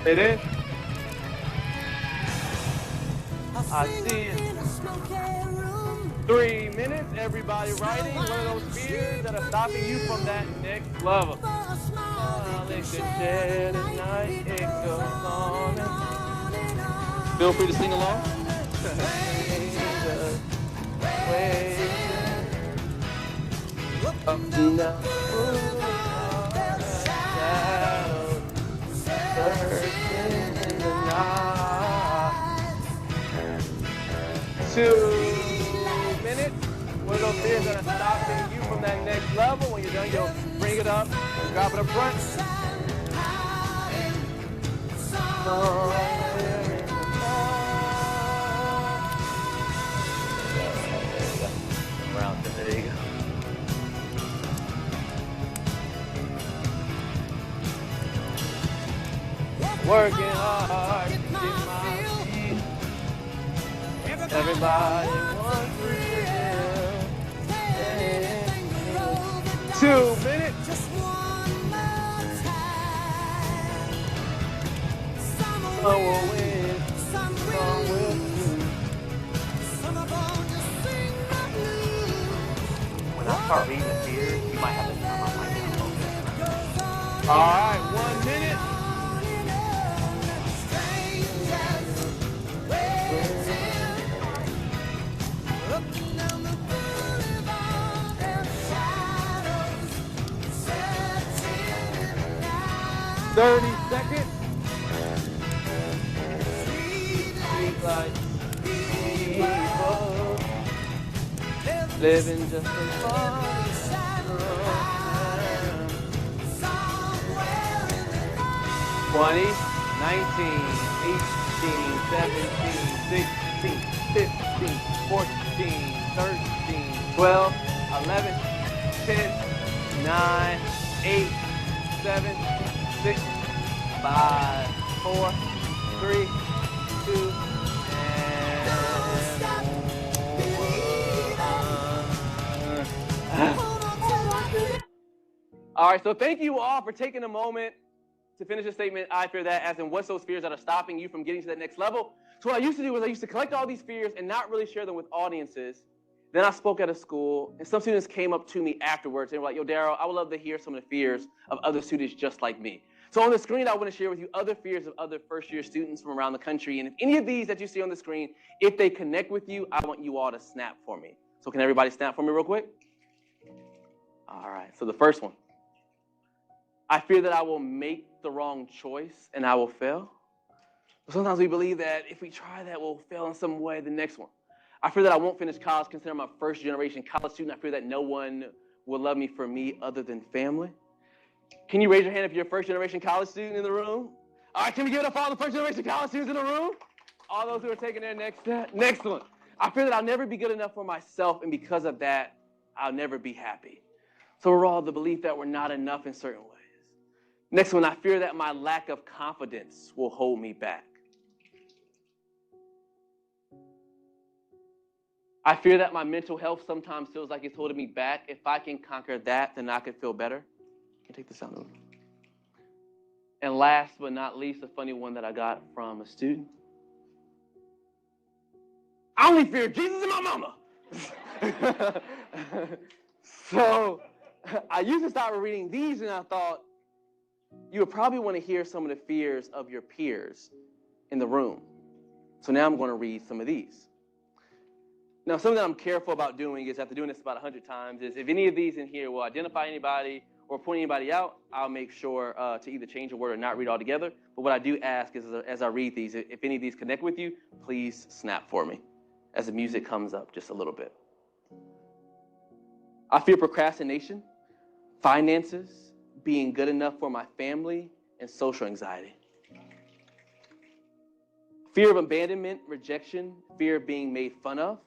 It is. I see it. 3 minutes, everybody writing. What are those fears that are stopping you from that next level? Feel free to sing along. What are those fears that are stopping you from that next level? When you're done, you'll bring it up, drop it up front. There you go. Working hard to get my feet. Everybody wants to feel. 2 minutes. Some will win, some will lose. When I start reading the fears, you might have to turn my mic down a little bit. All right, 1 minute. Thirty seconds. Street lights, people living just as far. 20, 19, 18, 17, 16, 15, 14, 13, 12, 11, 10, 9, 8, 7, 6, 5, 4, 3, 2, and 1. All right, so thank you all for taking a moment to finish the statement. I fear that, as in what's those fears that are stopping you from getting to that next level. So what I used to do was I used to collect all these fears and not really share them with audiences. Then I spoke at a school, and some students came up to me afterwards and were like, yo, Daryl, I would love to hear some of the fears of other students just like me. So on the screen, I want to share with you other fears of other first-year students from around the country. And if any of these that you see on the screen, if they connect with you, I want you all to snap for me. So can everybody snap for me real quick? All right, so the first one. I fear that I will make the wrong choice and I will fail. Sometimes we believe that if we try that, we'll fail in some way. The next one. I fear that I won't finish college, consider I'm a first-generation college student. I fear that no one will love me for me other than family. Can you raise your hand if you're a first-generation college student in the room? All right, can we give it up for all the first-generation college students in the room? All those who are taking their next step. Next one. I fear that I'll never be good enough for myself, and because of that, I'll never be happy. So we're all the belief that we're not enough in certain ways. Next one, I fear that my lack of confidence will hold me back. I fear that my mental health sometimes feels like it's holding me back. If I can conquer that, then I can feel better. Can you take this out? And last but not least, a funny one that I got from a student. I only fear Jesus and my mama. So I used to start reading these, and I thought, you would probably want to hear some of the fears of your peers in the room. So now I'm going to read some of these. Now, something that I'm careful about doing is, after doing this about 100 times, is if any of these in here will identify anybody or point anybody out, I'll make sure to either change a word or not read altogether. But what I do ask is, as I read these, if any of these connect with you, please snap for me as the music comes up just a little bit. I fear procrastination, finances, being good enough for my family, and social anxiety. Fear of abandonment, rejection, fear of being made fun of.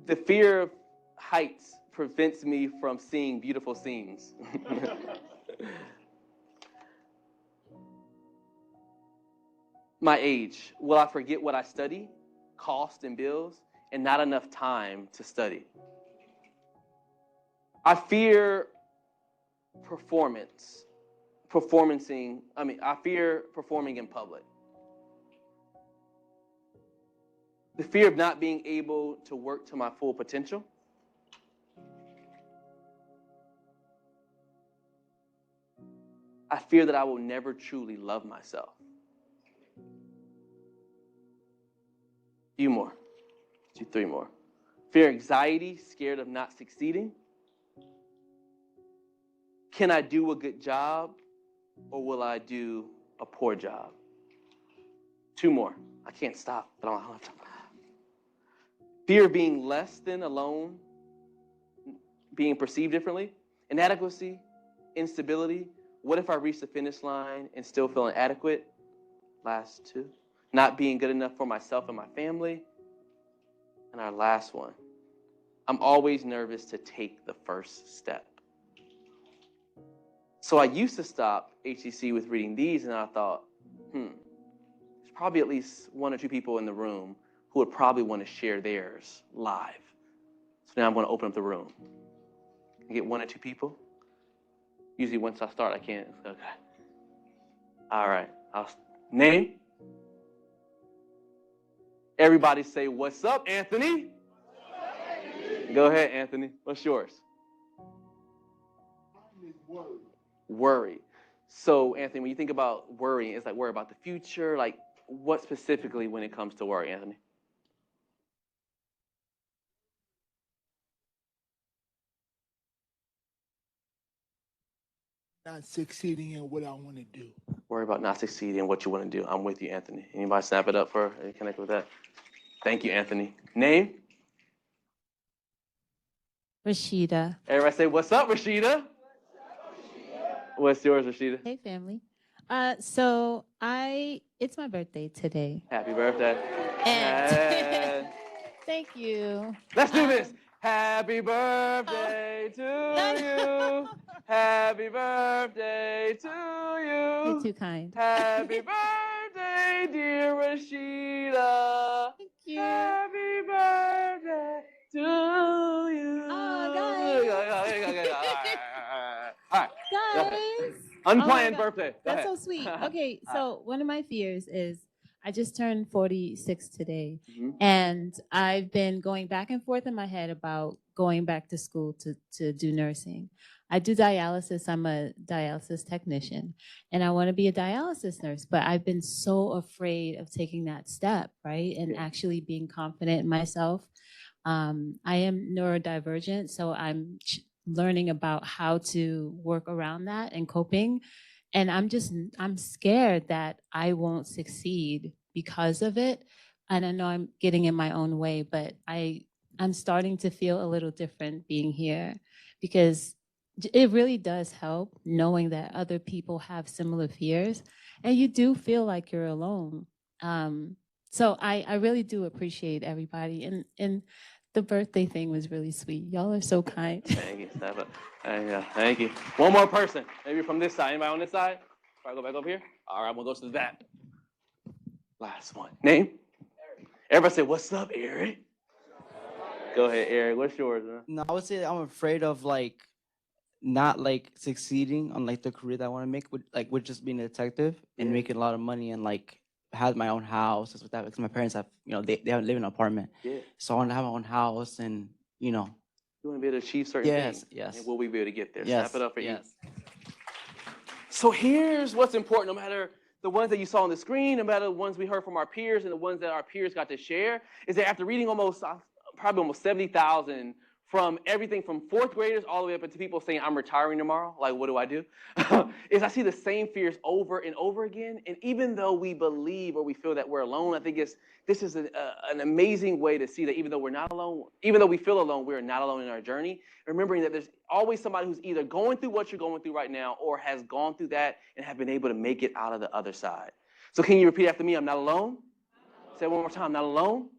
The fear of heights prevents me from seeing beautiful scenes. My age. Will I forget what I study, cost and bills, and not enough time to study? I fear I fear performing in public. The fear of not being able to work to my full potential. I fear that I will never truly love myself. Few more. 2, 3 more. Fear anxiety, scared of not succeeding. Can I do a good job, or will I do a poor job? 2 more. I can't stop, but I don't have time. Fear of being less than, alone, being perceived differently. Inadequacy, instability. What if I reach the finish line and still feel inadequate? Last 2. Not being good enough for myself and my family. And our last one. I'm always nervous to take the first step. So I used to stop HCC with reading these, and I thought, there's probably at least 1 or 2 people in the room who would probably want to share theirs live. So now I'm going to open up the room. I get 1 or 2 people. Usually once I start, I can't. Okay. All right. Name? Everybody say, what's up, Anthony? Go ahead, Anthony. What's yours? Worry. So, Anthony, when you think about worrying, it's like worry about the future. Like, what specifically when it comes to worry, Anthony? Not succeeding in what I want to do. Worry about not succeeding in what you want to do. I'm with you, Anthony. Anybody snap it up for connect with that? Thank you, Anthony. Name? Rashida. Everybody say, what's up, Rashida? What's yours, Rashida? Hey, family. It's my birthday today. Happy birthday. And thank you. Let's do this. Happy birthday to you. Happy birthday to you. You're too kind. Happy birthday, dear Rashida. Thank you. Happy birthday to you. Oh, guys. All right. Guys. Unplanned Oh my God. birthday. Go That's ahead. so sweet. Okay, so one of my fears is I just turned 46 today, and I've been going back and forth in my head about going back to school to do nursing. I do dialysis. I'm a dialysis technician, and I want to be a dialysis nurse, but I've been so afraid of taking that step, right? And actually being confident in myself. I am neurodivergent, so I'm learning about how to work around that and coping. And I'm scared that I won't succeed because of it. And I know I'm getting in my own way, but I'm starting to feel a little different being here, because it really does help knowing that other people have similar fears, and you do feel like you're alone. So I really do appreciate everybody, and the birthday thing was really sweet. Y'all are so kind. Thank you. Step up. Thank you. One more person. Maybe from this side. Anybody on this side? Before I go back over here? All right, we'll go to the back. Last one. Name? Eric. Everybody say, what's up, Eric? Go ahead, Eric. What's yours, man? No, I would say I'm afraid of not succeeding on the career that I want to make with just being a detective and making a lot of money and have my own house, stuff like that, because my parents have, they haven't lived in an apartment. Yeah. So I want to have my own house and, You want to be able to achieve certain things. Yes. And will we be able to get there? Yes, Snap it up for yes. you. So here's what's important, no matter the ones that you saw on the screen, no matter the ones we heard from our peers and the ones that our peers got to share, is that after reading probably almost 70,000 from everything from 4th graders all the way up into people saying, I'm retiring tomorrow, like, what do I do? Is I see the same fears over and over again. And even though we believe or we feel that we're alone, I think this is an amazing way to see that even though we're not alone, even though we feel alone, we're not alone in our journey. Remembering that there's always somebody who's either going through what you're going through right now or has gone through that and have been able to make it out of the other side. So can you repeat after me? I'm not alone. Say it one more time. I'm not alone.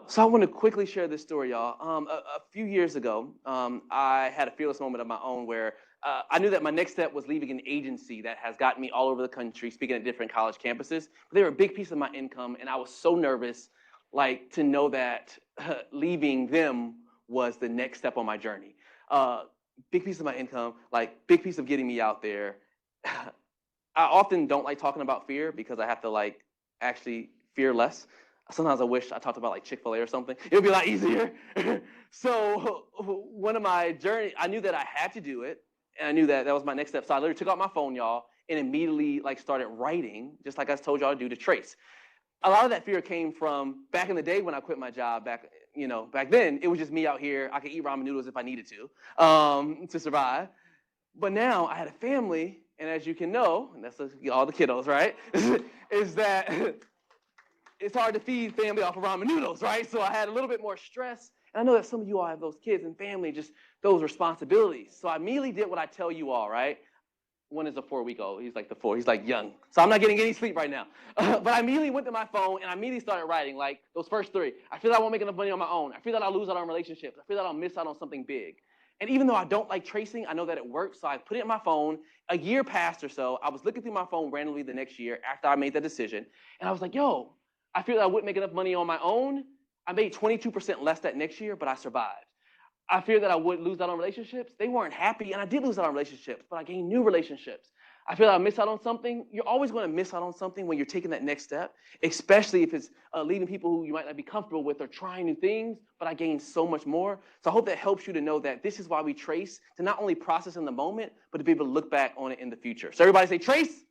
So I want to quickly share this story, y'all. A few years ago, I had a fearless moment of my own where I knew that my next step was leaving an agency that has gotten me all over the country, speaking at different college campuses. But they were a big piece of my income, and I was so nervous, to know that leaving them was the next step on my journey. Big piece of my income, big piece of getting me out there. I often don't like talking about fear because I have to actually fear less. Sometimes I wish I talked about Chick-fil-A or something. It would be a lot easier. So one of my journey, I knew that I had to do it, and I knew that that was my next step. So I literally took out my phone, y'all, and immediately started writing, just like I told y'all to do, to trace. A lot of that fear came from back in the day when I quit my job. Back then it was just me out here. I could eat ramen noodles if I needed to survive. But now I had a family, and as you can know, and that's all the kiddos, right? is that it's hard to feed family off of ramen noodles, right? So I had a little bit more stress. And I know that some of you all have those kids and family, just those responsibilities. So I immediately did what I tell you all, right? One is a 4-week-old. He's the 4. He's young. So I'm not getting any sleep right now. But I immediately went to my phone and I immediately started writing those first 3. I feel that I won't make enough money on my own. I feel that I'll lose out on relationships. I feel that I'll miss out on something big. And even though I don't like tracing, I know that it works. So I put it in my phone. A year passed or so. I was looking through my phone randomly the next year after I made that decision. And I was like, yo, I feel that I wouldn't make enough money on my own. I made 22% less that next year, but I survived. I feared that I would lose out on relationships. They weren't happy, and I did lose out on relationships, but I gained new relationships. I feel like I missed out on something. You're always going to miss out on something when you're taking that next step, especially if it's leading people who you might not be comfortable with or trying new things, but I gained so much more. So I hope that helps you to know that this is why we trace, to not only process in the moment, but to be able to look back on it in the future. So everybody say trace.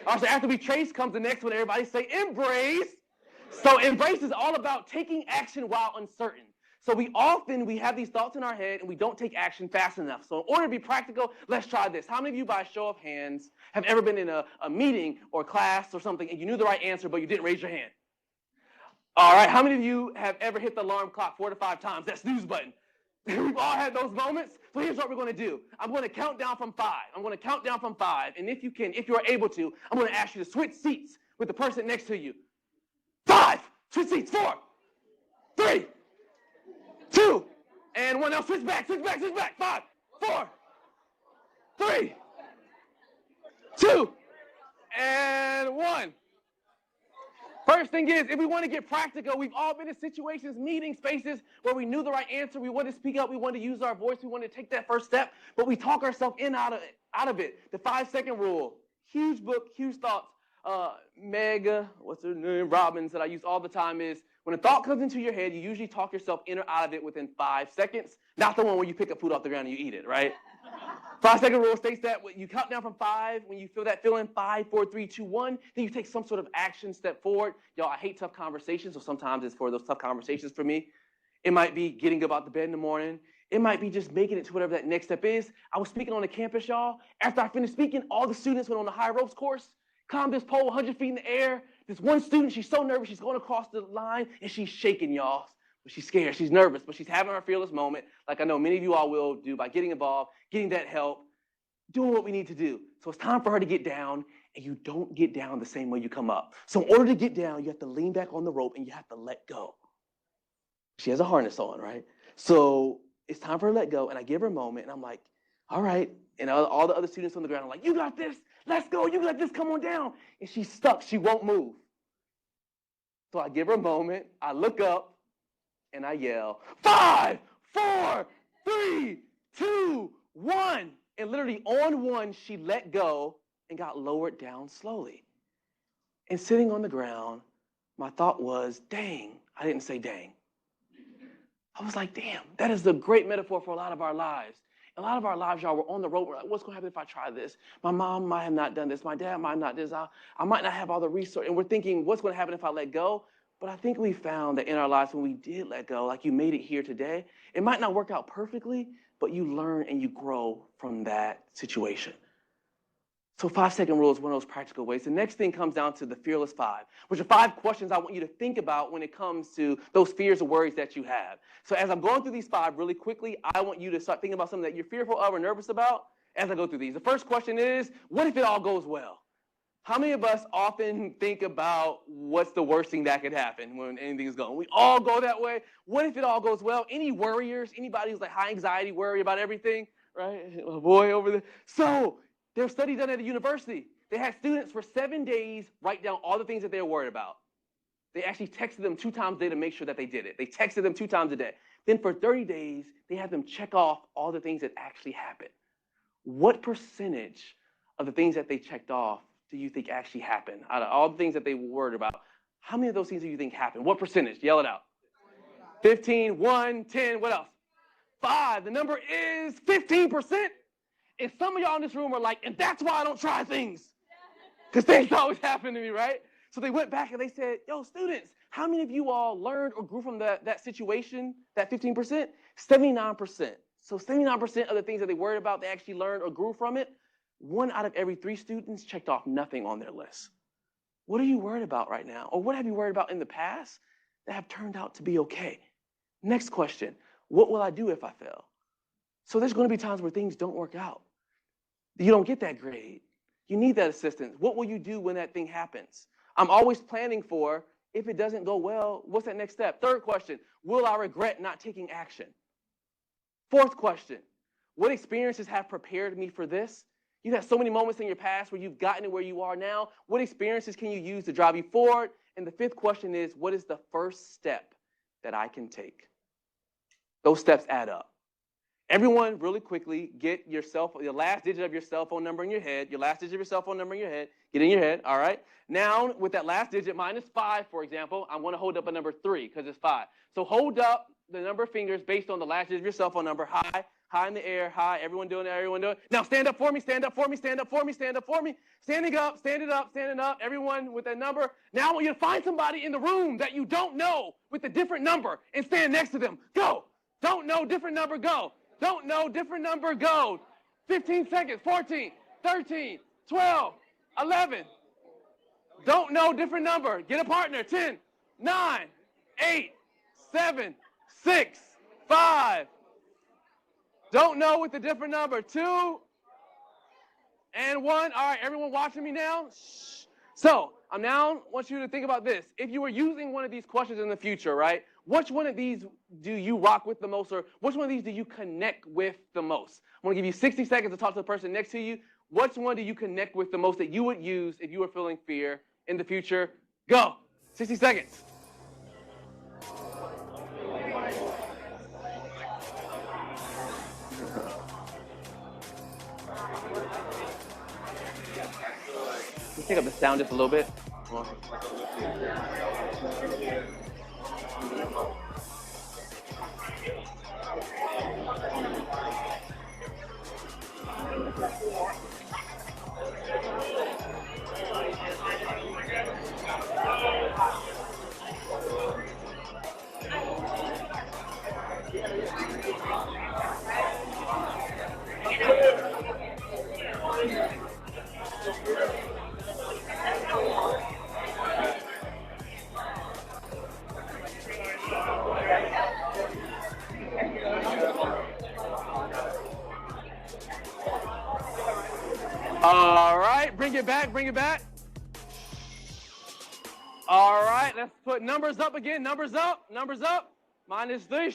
All right, so after we trace comes the next one. Everybody say embrace. So embrace is all about taking action while uncertain. So we have these thoughts in our head and we don't take action fast enough. So in order to be practical, let's try this. How many of you, by show of hands, have ever been in a meeting or class or something and you knew the right answer, but you didn't raise your hand? All right, how many of you have ever hit the alarm clock 4 to 5 times, that snooze button? We've all had those moments. So here's what we're going to do. I'm going to count down from 5. I'm going to count down from 5. And if you are able to, I'm going to ask you to switch seats with the person next to you. 5, switch seats, 4, 3, 2, and 1. Now switch back. 5, 4, 3, 2, and 1. First thing is, if we want to get practical, we've all been in situations, meetings, spaces where we knew the right answer. We wanted to speak up. We wanted to use our voice. We wanted to take that first step, but we talk ourselves out of it. The 5-second rule. Huge book, huge thoughts. Meg, what's her name? Robbins, that I use all the time is, when a thought comes into your head, you usually talk yourself in or out of it within 5 seconds. Not the one where you pick up food off the ground and you eat it, right? 5-second rule states that you count down from 5. When you feel that feeling, 5, 4, 3, 2, 1, then you take some sort of action step forward. Y'all, I hate tough conversations, so sometimes it's for those tough conversations for me. It might be getting up out the bed in the morning. It might be just making it to whatever that next step is. I was speaking on the campus, y'all. After I finished speaking, all the students went on the high ropes course, climbed this pole 100 feet in the air. This one student, she's so nervous, she's going across the line, and she's shaking, y'all. But she's scared, she's nervous, but she's having her fearless moment, like I know many of you all will do by getting involved, getting that help, doing what we need to do. So it's time for her to get down, and you don't get down the same way you come up. So in order to get down, you have to lean back on the rope, and you have to let go. She has a harness on, right? So it's time for her to let go, and I give her a moment, and I'm like, all right. And all the other students on the ground are like, you got this. Let's go. You got this. Come on down. And she's stuck. She won't move. So I give her a moment. I look up, and I yell, 5, 4, 3, 2, 1. And literally on 1, she let go and got lowered down slowly. And sitting on the ground, my thought was, dang. I didn't say dang. I was like, damn, that is a great metaphor for a lot of our lives. A lot of our lives, y'all, we're on the road. We're like, what's going to happen if I try this? My mom might have not done this. My dad might not do this. I might not have all the resources. And we're thinking, what's going to happen if I let go? But I think we found that in our lives, when we did let go, like you made it here today, it might not work out perfectly, but you learn and you grow from that situation. So 5-second rule is one of those practical ways. The next thing comes down to the fearless 5, which are 5 questions I want you to think about when it comes to those fears or worries that you have. So as I'm going through these 5 really quickly, I want you to start thinking about something that you're fearful of or nervous about as I go through these. The first question is, what if it all goes well? How many of us often think about what's the worst thing that could happen when anything is going? We all go that way. What if it all goes well? Any worriers? Anybody who's like high anxiety, worry about everything? Right? A boy over there. So there was a study done at a university. They had students for 7 days write down all the things that they were worried about. They actually texted them 2 times a day to make sure that they did it. They texted them 2 times a day. Then for 30 days, they had them check off all the things that actually happened. What percentage of the things that they checked off do you think actually happened? Out of all the things that they were worried about, how many of those things do you think happened? What percentage? Yell it out. 15, 1, 10, what else? 5. The number is 15%. And some of y'all in this room are like, and that's why I don't try things. Because things always happen to me, right? So they went back and they said, yo, students, how many of you all learned or grew from that situation, that 15%? 79%. So 79% of the things that they worried about, they actually learned or grew from it. 1 out of every 3 students checked off nothing on their list. What are you worried about right now? Or what have you worried about in the past that have turned out to be okay? Next question, what will I do if I fail? So there's going to be times where things don't work out. You don't get that grade. You need that assistance. What will you do when that thing happens? I'm always planning for, if it doesn't go well, what's that next step? Third question, will I regret not taking action? Fourth question, what experiences have prepared me for this? You've had so many moments in your past where you've gotten to where you are now. What experiences can you use to drive you forward? And the 5th question is, what is the first step that I can take? Those steps add up. Everyone, really quickly, get your last digit of your cell phone number in your head. Your last digit of your cell phone number in your head. Get in your head, all right? Now, with that last digit, mine is 5, for example, I'm going to hold up a number 3 because it's 5. So hold up the number of fingers based on the last digit of your cell phone number. High in the air, high. Everyone doing it, everyone doing it. Now stand up for me, stand up for me, stand up for me, stand up for me. Standing up, standing up, standing up. Everyone with that number. Now I want you to find somebody in the room that you don't know with a different number and stand next to them. Go. Don't know, different number, go. Don't know, different number, go. 15 seconds, 14, 13, 12, 11. Don't know, different number. Get a partner. 10, 9, 8, 7, 6, 5. Don't know with a different number. 2 and 1. All right, everyone watching me now? Shh. So I now want you to think about this. If you were using one of these questions in the future, right? Which one of these do you rock with the most, or which one of these do you connect with the most? I'm going to give you 60 seconds to talk to the person next to you. Which one do you connect with the most that you would use if you were feeling fear in the future? Go. 60 seconds. Pick up the sound just a little bit. All right, bring it back, bring it back. All right, let's put numbers up again. Numbers up, numbers up. Mine is 3.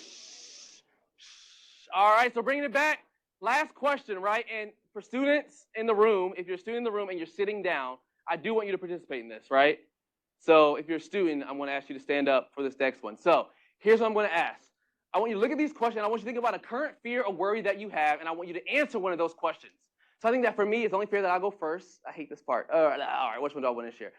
All right, so bringing it back. Last question, right? And for students in the room, if you're a student in the room and you're sitting down, I do want you to participate in this, right? So if you're a student, I'm going to ask you to stand up for this next one. So here's what I'm going to ask. I want you to look at these questions. I want you to think about a current fear or worry that you have, and I want you to answer one of those questions. So I think that for me, it's only fair that I go first. I hate this part. All right, which one do I want to share?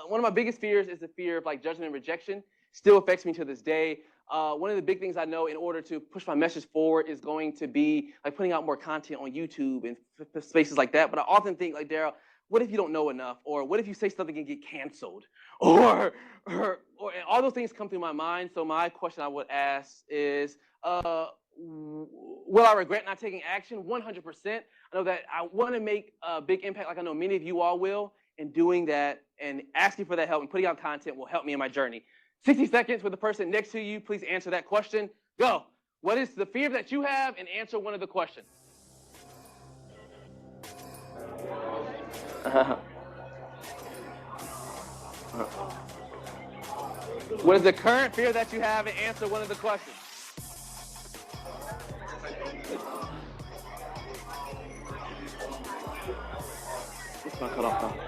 One of my biggest fears is the fear of like judgment and rejection. Still affects me to this day. One of the big things I know in order to push my message forward is going to be like putting out more content on YouTube and spaces like that. But I often think like, Daryl, what if you don't know enough? Or what if you say something and get canceled? Or all those things come through my mind. So my question I would ask is, will I regret not taking action? 100%. I know that I want to make a big impact, like I know many of you all will, and doing that and asking for that help and putting out content will help me in my journey. 60 seconds with the person next to you. Please answer that question. Go. What is the fear that you have? And answer one of the questions. What is the current fear that you have? And answer one of the questions. What's my cutoff time?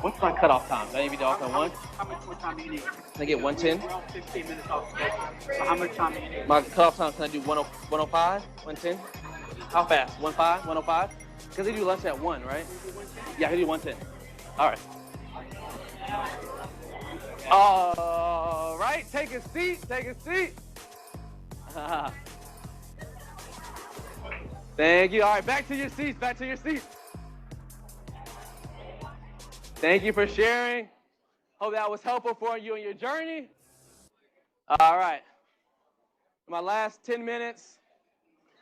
What's my cutoff time? Do I need to be off at 1? How much more time do you need? Can I get 110? We're all 15 minutes off schedule. So how much time do you need? My cutoff time, can I do 105? 110? How fast? 15? 105? Because they do lunch at 1, right? Yeah, I can do 110. All right. All right, take a seat, take a seat. Thank you. All right, back to your seats, back to your seats. Thank you for sharing. Hope that was helpful for you in your journey. All right. My last 10 minutes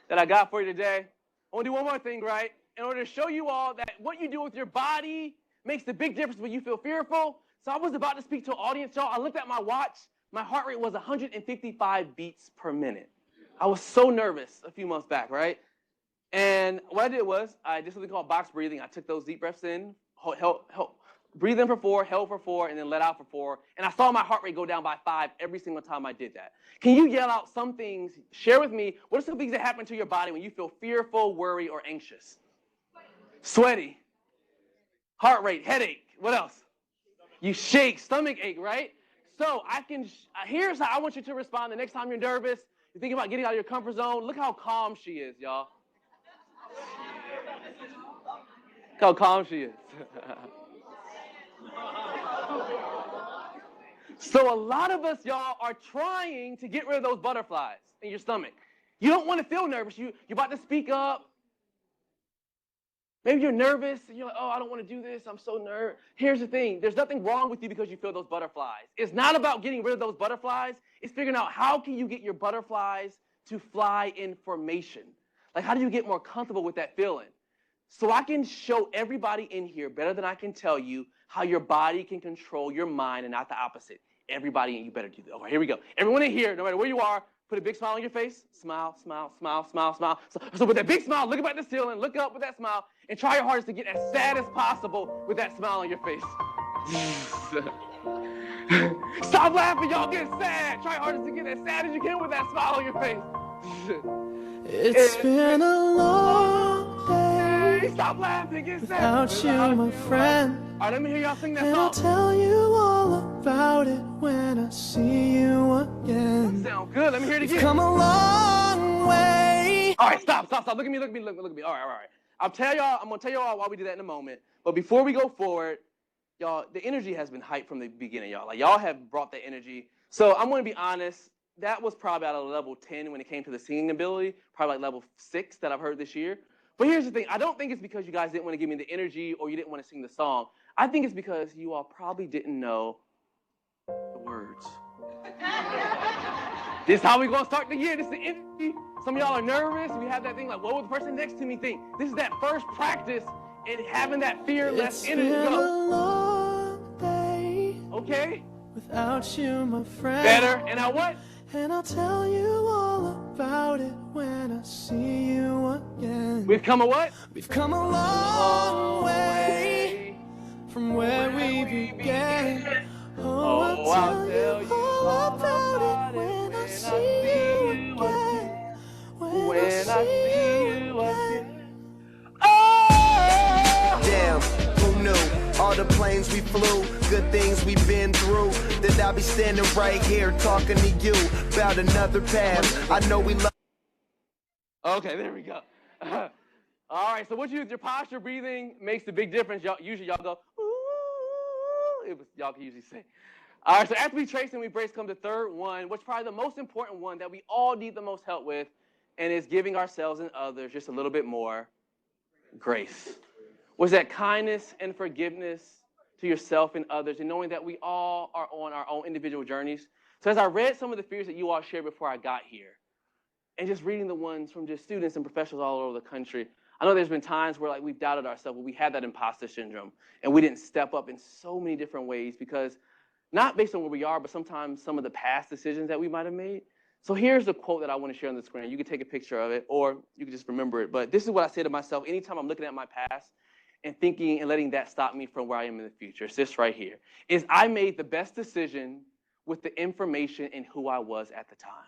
that I got for you today, I want to do one more thing, right? In order to show you all that what you do with your body makes the big difference when you feel fearful. So I was about to speak to an audience, y'all. I looked at my watch. My heart rate was 155 beats per minute. I was so nervous a few months back, right? And what I did was I did something called box breathing. I took those deep breaths in, breathe in for 4, held for 4, and then let out for 4. And I saw my heart rate go down by 5 every single time I did that. Can you yell out some things? Share with me, what are some things that happen to your body when you feel fearful, worried, or anxious? Sweaty. Heart rate, headache. What else? You shake, stomach ache, right? So here's how I want you to respond the next time you're nervous, you're thinking about getting out of your comfort zone. Look how calm she is, y'all. Look how calm she is. So a lot of us, y'all, are trying to get rid of those butterflies in your stomach. You don't want to feel nervous. You're about to speak up. Maybe you're nervous. And you're like, oh, I don't want to do this. I'm so nervous. Here's the thing. There's nothing wrong with you because you feel those butterflies. It's not about getting rid of those butterflies. It's figuring out how can you get your butterflies to fly in formation. Like, how do you get more comfortable with that feeling? So I can show everybody in here better than I can tell you how your body can control your mind and not the opposite. Everybody, and you better do that. All right, here we go. Everyone in here, no matter where you are, put a big smile on your face. Smile, smile, smile, smile, smile. So with that big smile, look up at the ceiling, look up with that smile, and try your hardest to get as sad as possible with that smile on your face. Stop laughing, y'all. Get sad. Try your hardest to get as sad as you can with that smile on your face. It's been a long day Stop laughing, get sad. without you, my friend. All right, let me hear y'all sing that And I'll song. tell you all about it when I see you again. Sound good. Let me hear it again. We've come a long way. All right, stop. Look at me. Look at me. All right. I'm gonna tell y'all why we do that in a moment. But before we go forward, y'all, the energy has been hyped from the beginning, y'all. Like, y'all have brought the energy. So I'm gonna be honest. That was probably out of level 10 when it came to the singing ability. Probably like level 6 that I've heard this year. But here's the thing. I don't think it's because you guys didn't want to give me the energy or you didn't want to sing the song. I think it's because you all probably didn't know the words. This is how we're going to start the year. This is the energy. Some of y'all are nervous. We have that thing like, what would the person next to me think? This is that first practice in having that fearless energy. It's been a long day. Okay. Without you, my friend. Better. And now what? And I'll tell you all about it when I see you again. We've come a what? We've come a long way from where we began. Oh, I'll tell you all about it when I see you again. When I see you again. Oh! Damn, who knew? All the planes we flew, good things we've been through. That I'll be standing right here talking to you about another path. I know we love. Okay, there we go. All right, so what you do with your posture, breathing makes a big difference. Usually y'all go, ooh. Y'all can usually sing. All right, so after we trace and we brace, come to third one, which is probably the most important one that we all need the most help with, and is giving ourselves and others just a little bit more grace. Was that kindness and forgiveness to yourself and others, and knowing that we all are on our own individual journeys. So as I read some of the fears that you all shared before I got here, and just reading the ones from just students and professionals all over the country, I know there's been times where like we've doubted ourselves, where we had that imposter syndrome, and we didn't step up in so many different ways because not based on where we are, but sometimes some of the past decisions that we might have made. So here's the quote that I want to share on the screen. You can take a picture of it, or you can just remember it. But this is what I say to myself anytime I'm looking at my past and thinking and letting that stop me from where I am in the future. It's this right here. Is I made the best decision with the information and who I was at the time.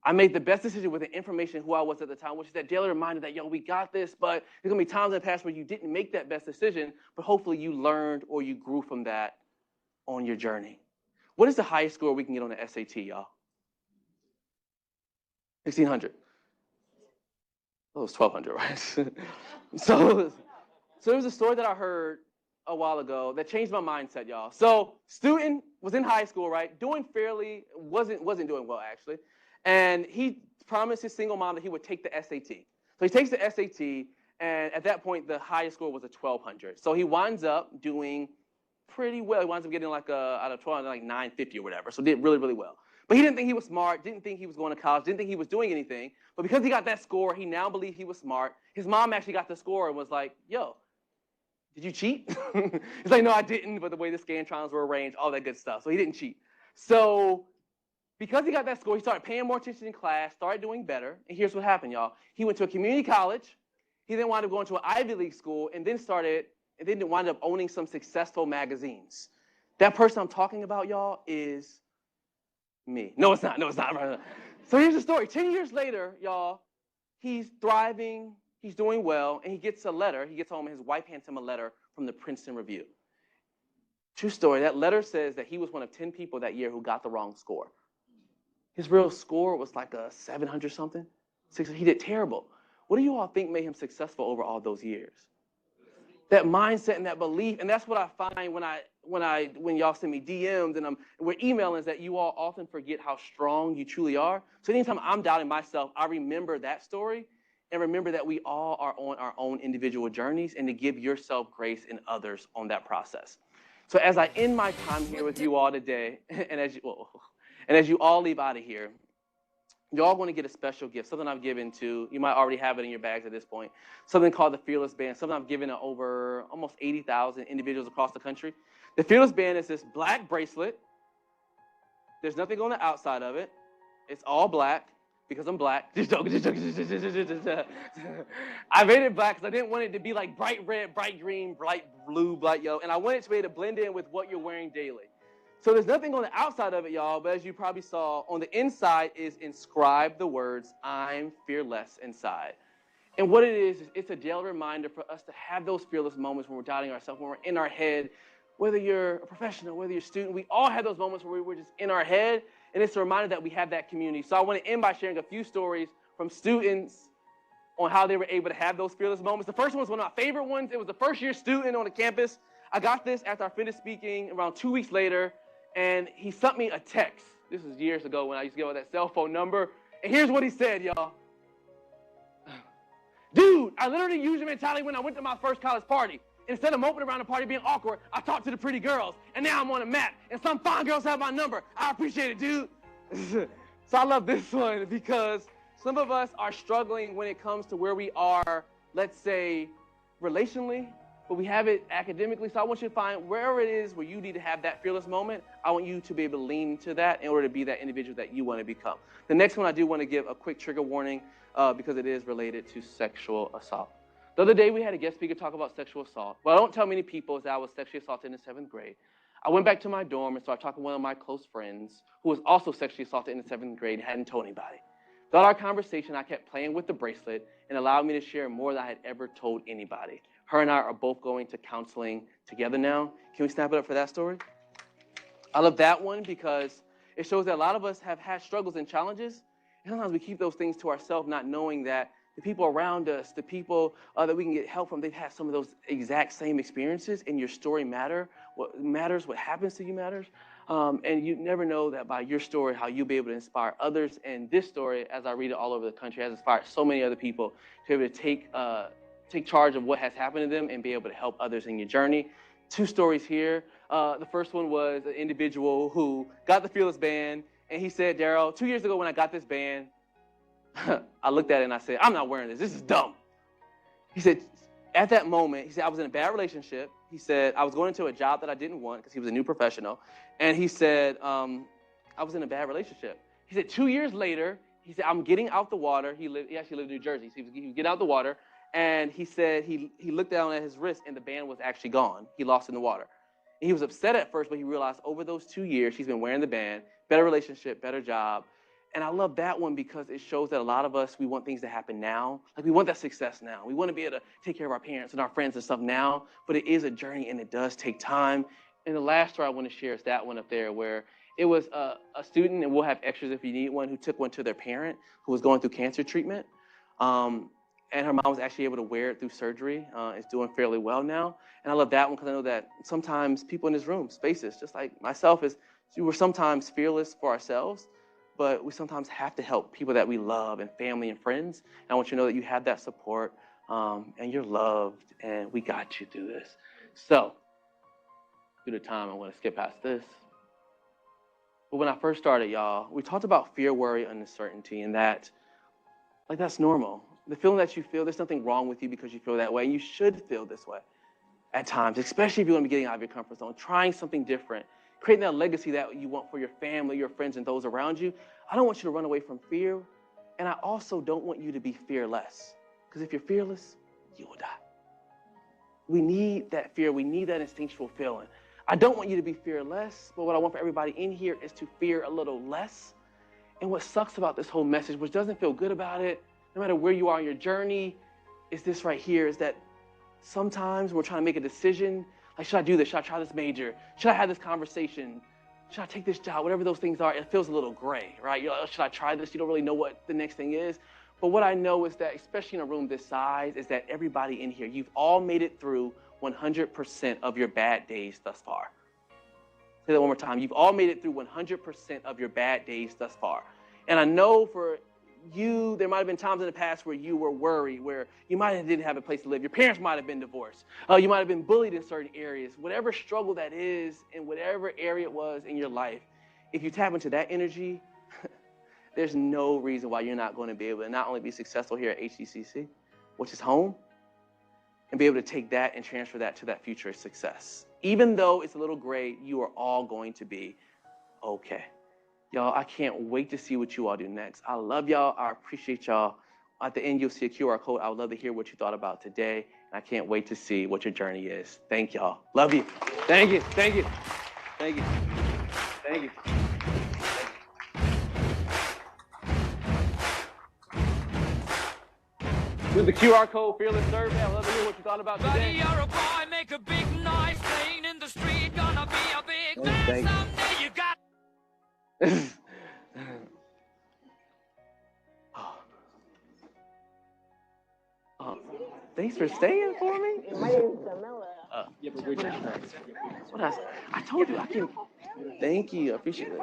I made the best decision with the information who I was at the time, which is that daily reminder that, yo, we got this, but there's going to be times in the past where you didn't make that best decision, but hopefully you learned or you grew from that on your journey. What is the highest score we can get on the SAT, y'all? 1,600. Oh, it was 1,200, right? So there was a story that I heard a while ago that changed my mindset, y'all. So student was in high school, right? Doing fairly, wasn't doing well, actually. And he promised his single mom that he would take the SAT. So he takes the SAT, and at that point, the highest score was a 1,200. So he winds up doing pretty well. He winds up getting like out of 1,200, like 950 or whatever. So did really, really well. But he didn't think he was smart, didn't think he was going to college, didn't think he was doing anything. But because he got that score, he now believed he was smart. His mom actually got the score and was like, yo, did you cheat? He's like, no, I didn't, but the way the Scantrons were arranged, all that good stuff. So he didn't cheat. So because he got that score, he started paying more attention in class, started doing better. And here's what happened, y'all. He went to a community college. He then wound up going to an Ivy League school and then wound up owning some successful magazines. That person I'm talking about, y'all, is me. No, it's not. No, it's not. So here's the story. 10 years later, y'all, he's thriving. He's doing well, and he gets a letter. He gets home, and his wife hands him a letter from the Princeton Review. True story. That letter says that he was one of 10 people that year who got the wrong score. His real score was like a 700 something. He did terrible. What do you all think made him successful over all those years? That mindset and that belief, and that's what I find when y'all send me DMs and we're emailing, is that you all often forget how strong you truly are. So anytime I'm doubting myself, I remember that story and remember that we all are on our own individual journeys, and to give yourself grace and others on that process. So as I end my time here with you all today, and as you all leave out of here, you're all going to get a special gift, something I've given to, you might already have it in your bags at this point, something called the Fearless Band, something I've given to over almost 80,000 individuals across the country. The Fearless Band is this black bracelet. There's nothing on the outside of it. It's all black because I'm black. Just joking. I made it black because I didn't want it to be like bright red, bright green, bright blue, bright yellow, and I wanted it to be able to blend in with what you're wearing daily. So there's nothing on the outside of it, y'all, but as you probably saw, on the inside is inscribed the words, "I'm fearless" inside. And what it is it's a daily reminder for us to have those fearless moments when we're doubting ourselves, when we're in our head, whether you're a professional, whether you're a student, we all have those moments where we're just in our head, and it's a reminder that we have that community. So I want to end by sharing a few stories from students on how they were able to have those fearless moments. The first one was one of my favorite ones. It was the first-year student on the campus. I got this after I finished speaking around 2 weeks later, and he sent me a text. This was years ago when I used to give out that cell phone number. And here's what he said, y'all. Dude, I literally used your mentality when I went to my first college party. Instead of moping around the party being awkward, I talked to the pretty girls. And now I'm on a map. And some fine girls have my number. I appreciate it, dude. So I love this one because some of us are struggling when it comes to where we are, let's say, relationally, but we have it academically. So I want you to find wherever it is where you need to have that fearless moment, I want you to be able to lean to that in order to be that individual that you want to become. The next one, I do want to give a quick trigger warning because it is related to sexual assault. The other day, we had a guest speaker talk about sexual assault. What I don't tell many people is that I was sexually assaulted in the 7th grade. I went back to my dorm and started talking to one of my close friends who was also sexually assaulted in the 7th grade and hadn't told anybody. Throughout our conversation, I kept playing with the bracelet and allowed me to share more than I had ever told anybody. Her and I are both going to counseling together now. Can we snap it up for that story? I love that one because it shows that a lot of us have had struggles and challenges. And sometimes we keep those things to ourselves, not knowing that the people around us, the people that we can get help from, they've had some of those exact same experiences, and your story matters. What matters, what happens to you matters. And you never know that by your story, how you'll be able to inspire others. And this story, as I read it all over the country, has inspired so many other people to be able to take charge of what has happened to them and be able to help others in your journey. 2 stories here. The first one was an individual who got the Fearless Band, and he said, Daryl, 2 years ago when I got this band, I looked at it and I said, I'm not wearing this. This is dumb. He said, at that moment, he said, I was in a bad relationship. He said, I was going into a job that I didn't want because he was a new professional. And he said, I was in a bad relationship. He said, 2 years later, he said, I'm getting out the water. He actually lived in New Jersey. So he would get out the water. And he said he looked down at his wrist and the band was actually gone. He lost in the water. And he was upset at first, but he realized over those 2 years, he's been wearing the band, better relationship, better job. And I love that one because it shows that a lot of us, we want things to happen now. Like we want that success now. We want to be able to take care of our parents and our friends and stuff now, but it is a journey and it does take time. And the last story I want to share is that one up there where it was a student, and we'll have extras if you need one, who took one to their parent who was going through cancer treatment. And her mom was actually able to wear it through surgery. It's doing fairly well now. And I love that one because I know that sometimes people in this room, spaces, just like myself, we're sometimes fearless for ourselves, but we sometimes have to help people that we love and family and friends. And I want you to know that you have that support and you're loved and we got you through this. So, due to time, I want to skip past this. But when I first started, y'all, we talked about fear, worry, uncertainty, and that, like, that's normal. The feeling that you feel, there's nothing wrong with you because you feel that way. You should feel this way at times, especially if you're going to be getting out of your comfort zone, trying something different, creating that legacy that you want for your family, your friends, and those around you. I don't want you to run away from fear, and I also don't want you to be fearless, because if you're fearless, you will die. We need that fear. We need that instinctual feeling. I don't want you to be fearless, but what I want for everybody in here is to fear a little less. And what sucks about this whole message, which doesn't feel good about it, no matter where you are on your journey, is this right here, is that sometimes we're trying to make a decision, Like, should I do this? Should I try this major? Should I have this conversation? Should I take this job? Whatever those things are, it feels a little gray, right? You're like, oh, should I try this? You don't really know what the next thing is. But what I know is that, especially in a room this size, is that everybody in here, you've all made it through 100% of your bad days thus far. Say that one more time. You've all made it through 100% of your bad days thus far. And I know for you, there might have been times in the past where you were worried, where you might have didn't have a place to live. Your parents might have been divorced. You might have been bullied in certain areas. Whatever struggle that is in whatever area it was in your life, if you tap into that energy, there's no reason why you're not going to be able to not only be successful here at HCCC, which is home, and be able to take that and transfer that to that future success. Even though it's a little gray, you are all going to be okay. Y'all, I can't wait to see what you all do next. I love y'all. I appreciate y'all. At the end, you'll see a QR code. I would love to hear what you thought about today. And I can't wait to see what your journey is. Thank y'all. Love you. Thank you. Thank you. Thank you. Thank you. With the QR code, Fearless Survey, I'd love to hear what you thought about today. You're a boy, make a big noise, playing in the street, gonna be a big man someday. You got. Thanks for staying for me. My name is Jamila. What I told you I can. Thank you. I appreciate it.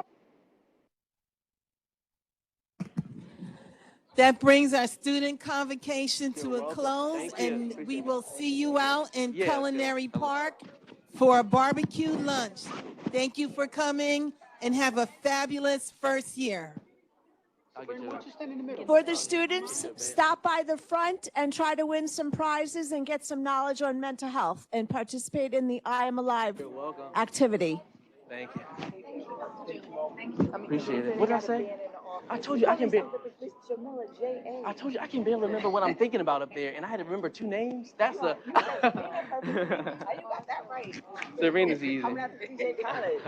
That brings our student convocation to a close, and we will see you out in Culinary Park for a barbecue lunch. Thank you for coming, and have a fabulous first year. For the students, stop by the front and try to win some prizes and get some knowledge on mental health and participate in the I Am Alive activity. Thank you. Appreciate it. What did I say? I told you I can barely remember what I'm thinking about up there, and I had to remember 2 names. That's a. You got that right. Serena's easy. I'm not the college.